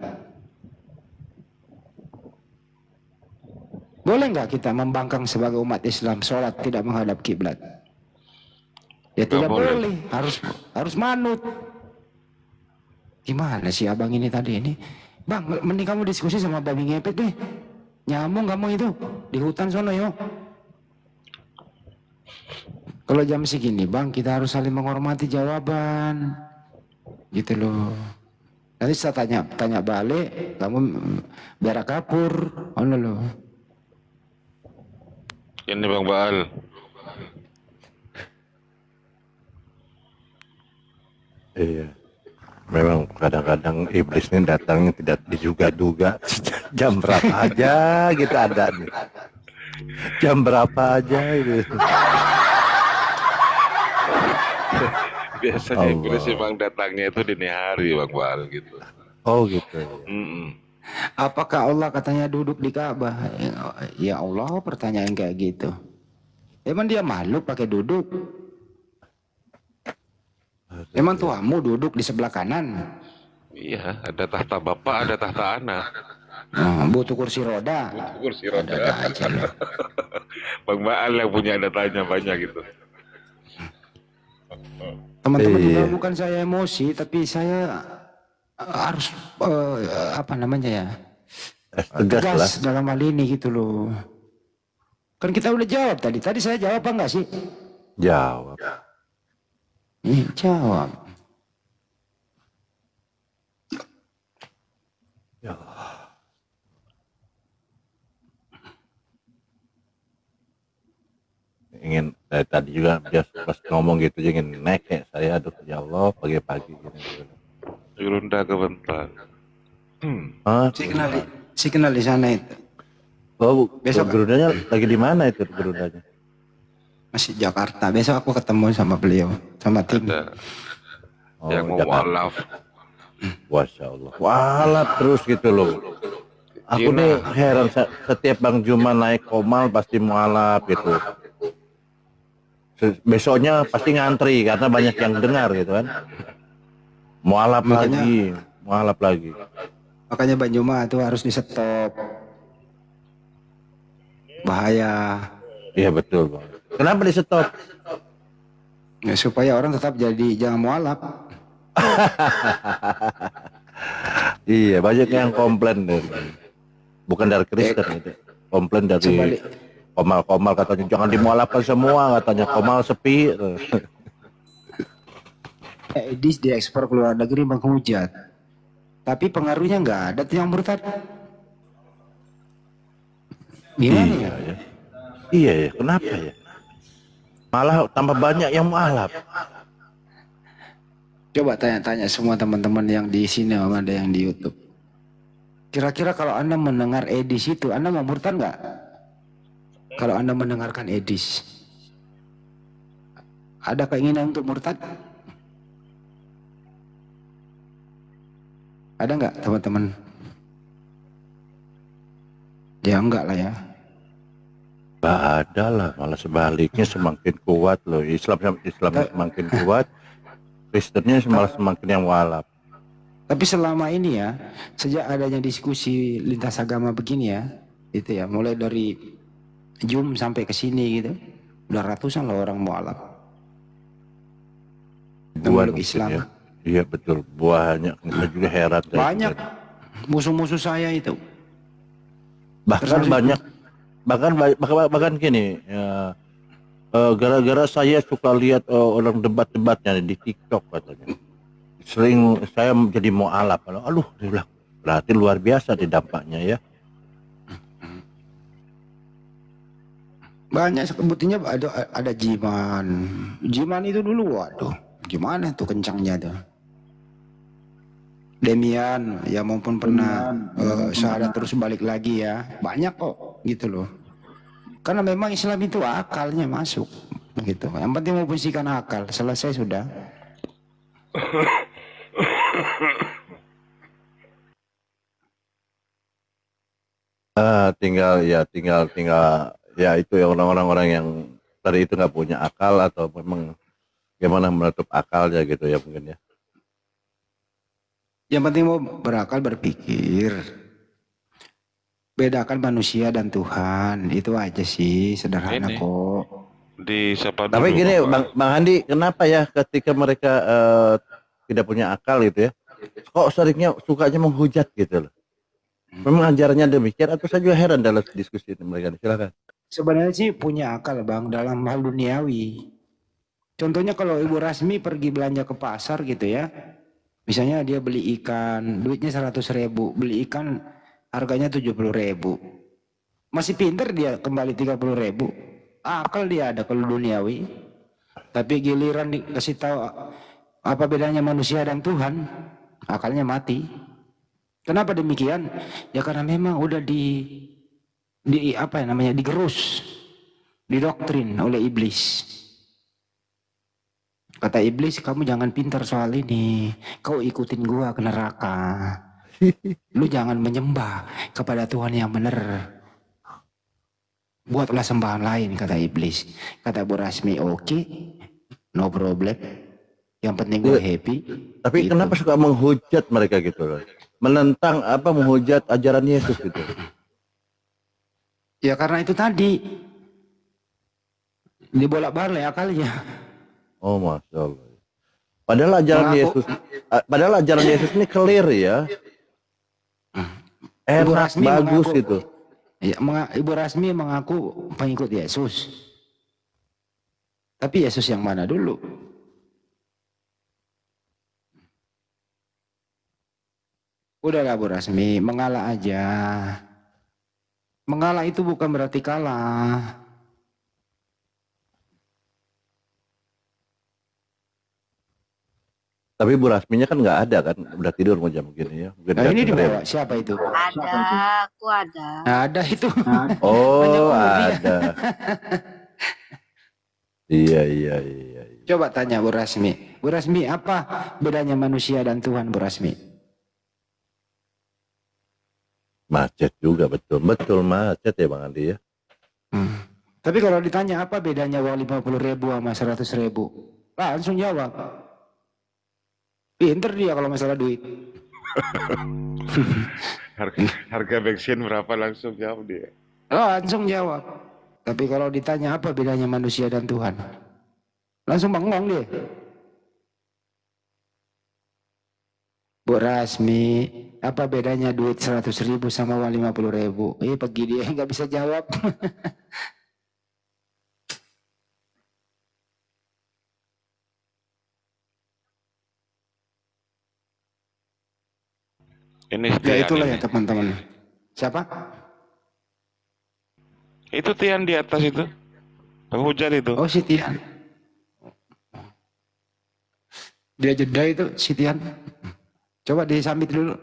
Boleh nggak kita membangkang sebagai umat Islam sholat tidak menghadap kiblat? Ya tidak boleh. Harus manut. Gimana sih abang ini tadi ini? Bang, mending kamu diskusi sama babi ngepet deh. Nyamuk kamu itu di hutan sono yo. Kalau jam segini bang, kita harus saling menghormati jawaban. Gitu loh. Nanti saya tanya balik, kamu biar kapur. Oh loh. Ini Bang Baal. Iya. Memang kadang-kadang iblis ini datangnya tidak diduga-duga. Jam berapa aja gitu ada nih. Jam berapa aja itu. Biasanya iblis memang datangnya itu dini hari Bang Baal gitu. Oh gitu. Apakah Allah katanya duduk di Ka'bah? Ya Allah, pertanyaan kayak gitu. Emang dia makhluk pakai duduk? Emang tuamu duduk di sebelah kanan? Iya, ada tahta bapak, ada tahta anak. Butuh kursi roda. Butuh kursi roda. Bang Baal yang punya datanya banyak gitu. Teman-teman juga bukan saya emosi, tapi saya harus apa namanya ya? Tegas dalam hal ini gitu loh. Kan kita udah jawab tadi. Tadi saya jawab apa enggak sih? Jawab. Jawab. Ya. Ingin dari tadi juga dia pas ngomong gitu ingin naik kayak saya, aduh ya Allah pagi-pagi gini. Runda kebentar. Si kenal di sana itu. Oh, Besok gerundanya lagi di mana itu gerundanya? masih Jakarta. Besok aku ketemu sama beliau, sama tim. Ada Oh, yang mau Jakarta. walaf. Masya Allah. Walap terus gitu loh. Aku Gila. nih heran setiap Bang Juma naik komal pasti mualaf gitu. Besoknya pasti ngantri karena banyak yang dengar gitu kan. Mualaf lagi, mualaf lagi. Makanya Bang Juma itu harus di stop. Bahaya. Iya betul Bang. Kenapa di stop? Ya, supaya orang tetap jadi jangan mualaf. Iya banyak yang komplain deh. Bukan dari Kristen itu. Komplain dari komal-komal katanya jangan dimualafkan semua katanya komal sepi. Edis diekspor ke luar negeri menghujat. Tapi pengaruhnya nggak ada tuh yang murtad. Gimana Iya ya? Iya ya, kenapa ya? Malah tambah banyak yang mualaf. Coba tanya-tanya semua teman-teman yang di sini sama ada yang di YouTube. Kira-kira kalau Anda mendengar Edis itu, Anda mau murtad nggak? Kalau Anda mendengarkan Edis, ada keinginan untuk murtad? Ada nggak teman-teman? Ya enggak lah ya. Gak ada lah, malah sebaliknya semakin kuat loh. Islam semakin kuat, Kristennya malah semakin yang mualaf. Tapi selama ini ya, sejak adanya diskusi lintas agama begini ya, itu ya, mulai dari Jum sampai ke sini gitu, udah ratusan loh orang mualaf. Memeluk Islam. Ya. Iya betul, banyak. Kita juga heran. Banyak musuh-musuh saya itu. Bahkan banyak, bahkan gini, ya, gara-gara saya suka lihat orang debat-debatnya di TikTok katanya. Sering saya jadi mualaf. Aduh, berarti luar biasa di dampaknya ya. Banyak sebetulnya ada Jiman. Jiman itu dulu waduh, gimana tuh kencangnya tuh. Demian ya maupun pernah syahadat terus balik lagi ya. Banyak kok gitu loh. Karena memang Islam itu akalnya masuk gitu. Yang penting mau fungsikan akal, selesai sudah. Tinggal ya itu ya orang-orang yang tadi itu nggak punya akal atau memang gimana menutup akalnya gitu ya mungkin ya. Yang penting mau berakal berpikir. Bedakan manusia dan Tuhan, itu aja sih, sederhana Ini. kok. Di siapa dulu? Tapi gini Bapak? Bang Handi, kenapa ya ketika mereka tidak punya akal gitu ya, kok seringnya sukanya menghujat gitu loh? Memang ajarannya demikian atau saya juga heran dalam diskusi ini mereka. Silakan. Sebenarnya sih punya akal Bang dalam hal duniawi. Contohnya kalau Ibu Rasmi pergi belanja ke pasar gitu ya, misalnya dia beli ikan, duitnya 100.000, beli ikan harganya 70.000. Masih pinter dia kembali 30.000. Akal dia ada kalau duniawi. Tapi giliran dikasih tahu apa bedanya manusia dan Tuhan, akalnya mati. Kenapa demikian? Ya karena memang udah digerus, didoktrin oleh iblis. Kata iblis, kamu jangan pintar soal ini. Kau ikutin gua ke neraka. Lu jangan menyembah kepada Tuhan yang benar. Buatlah sembahan lain, kata iblis. Kata Bu Rasmi, oke, no problem. Yang penting gue happy. Tapi gitu. kenapa suka menghujat mereka gitu loh? Menentang menghujat ajaran Yesus gitu. Ya karena itu tadi. Dibolak-balik akalnya. Oh Masya Allah. Padahal ajaran Yesus ini clear ya. Enak, bagus itu. Ya, Ibu Rasmi mengaku pengikut Yesus. Tapi Yesus yang mana dulu? Udahlah Bu Rasmi, mengalah aja. Mengalah itu bukan berarti kalah. Tapi Bu Rasminya kan nggak ada kan, udah tidur mau jam begini ya. Mungkin Nah ini datang dibawa, ya. siapa itu? Ada, aku ada. Nah, ada itu. Oh Banyak ada. Iya iya iya. Coba tanya Bu Rasmi. Bu Rasmi, apa bedanya manusia dan Tuhan, Bu Rasmi? Macet juga betul, betul macet ya Bang Andi ya. Tapi kalau ditanya apa bedanya uang 50.000 sama 100.000, langsung jawab. Pinter dia kalau masalah duit. Harga bensin berapa langsung jawab dia. Langsung jawab. Tapi kalau ditanya apa bedanya manusia dan Tuhan, langsung bengong dia. Bu Rasmi, apa bedanya duit 100.000 sama uang 50.000? Pergi dia nggak bisa jawab. Ini Ya Tian itulah ini. ya teman-teman. Siapa? Itu Tian di atas itu. Penghujan itu. Oh si Tian. Dia jeda itu si Tian. Coba disambit dulu.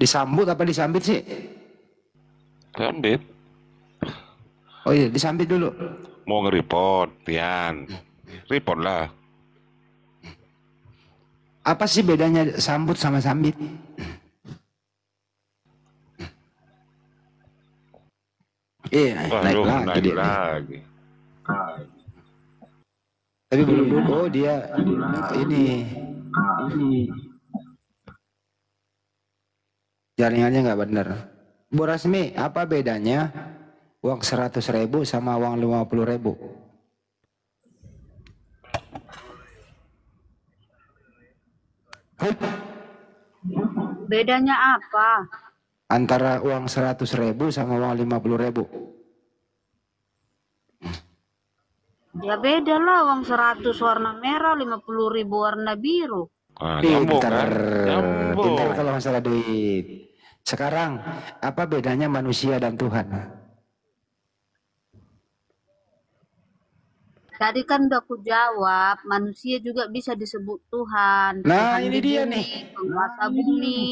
Disambut apa disambit sih? Sambit. Oh iya disambit dulu. Mau nge-report, Tian. Report lah. Apa sih bedanya sambut sama sambit? Naik Waduh, lagi naik dia. lagi. Tapi belum dulu. Oh dia ini jaringannya nggak benar. Bu Rasmi, apa bedanya uang 100.000 sama uang 50.000? Bedanya apa? Antara uang 100.000 sama uang 50.000. Ya beda lah, uang 100 warna merah, 50.000 warna biru. Nyambung Pintar, kan? Nyambung. pintar kalau masalah duit. Sekarang, apa bedanya manusia dan Tuhan? Tadi kan udah aku jawab, manusia juga bisa disebut Tuhan. Nah, Tuhan ini di dia bumi, nih. penguasa bumi.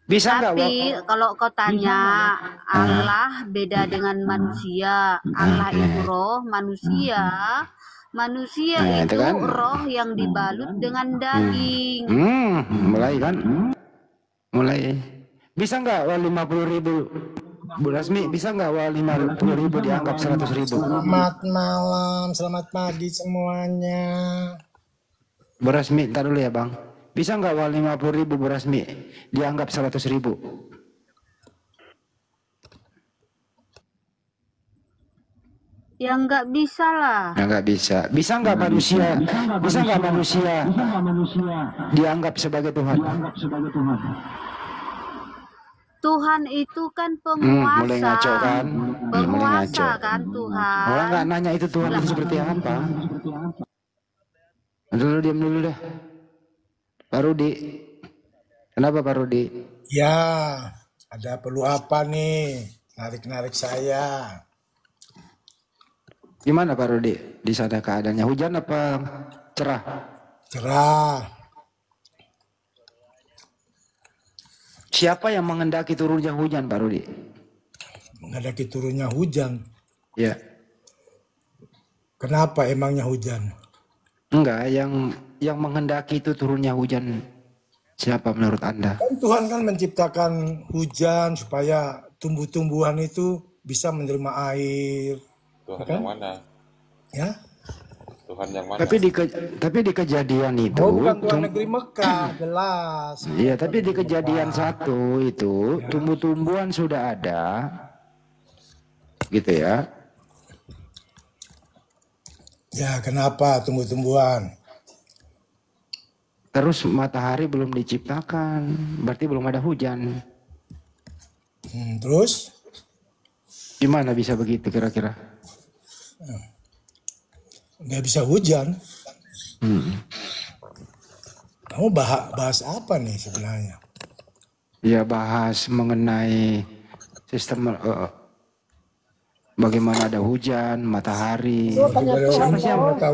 Bisa nggak? Tapi kalau kau tanya Allah beda dengan manusia, Allah itu roh, manusia Nah, itu itu kan. roh yang dibalut dengan daging. Mulai kan? Mulai. Bisa nggak uang 50.000? Bu Rasmi, bisa nggak uang 50.000 dianggap 100.000? Selamat malam, selamat pagi semuanya. Bu Rasmi, ntar dulu ya Bang. Bisa nggak uang 50.000 Bu Rasmi dianggap 100.000? Ya nggak bisa lah. Ya nggak bisa. Bisa nggak manusia? Bisa nggak manusia dianggap sebagai Tuhan? Tuhan itu kan Mulai ngaco penguasa. kan? Mulai ngaco. Penguasa kan Tuhan. Orang nggak nanya itu Tuhan itu seperti apa? Dulu diam dulu dah. Pak Rudi. Kenapa Pak Rudi? Ya, ada perlu apa nih? Narik-narik saya. Gimana Pak Rudi? Di sana keadaannya hujan apa cerah? Cerah. Siapa yang mengendaki turunnya hujan Pak Rudi? Menghadapi turunnya hujan. Ya. Kenapa emangnya hujan? Enggak, yang menghendaki itu turunnya hujan. Siapa menurut Anda? Kan Tuhan kan menciptakan hujan supaya tumbuh-tumbuhan itu bisa menerima air. Tuhan Kan? yang mana? Ya. Tuhan yang mana? Tapi di kejadian itu Oh, bukan Tuhan negeri Mekah, jelas. Iya, tapi di kejadian 1 itu tumbuh-tumbuhan sudah ada. Gitu ya. Ya, kenapa tumbuh-tumbuhan? Terus matahari belum diciptakan, berarti belum ada hujan. Terus? Gimana bisa begitu kira-kira? Nggak bisa hujan. Kamu bahas apa nih sebenarnya? Ya bahas mengenai sistem Bagaimana ada hujan, matahari. Daripada Siapa orang sih yang tahu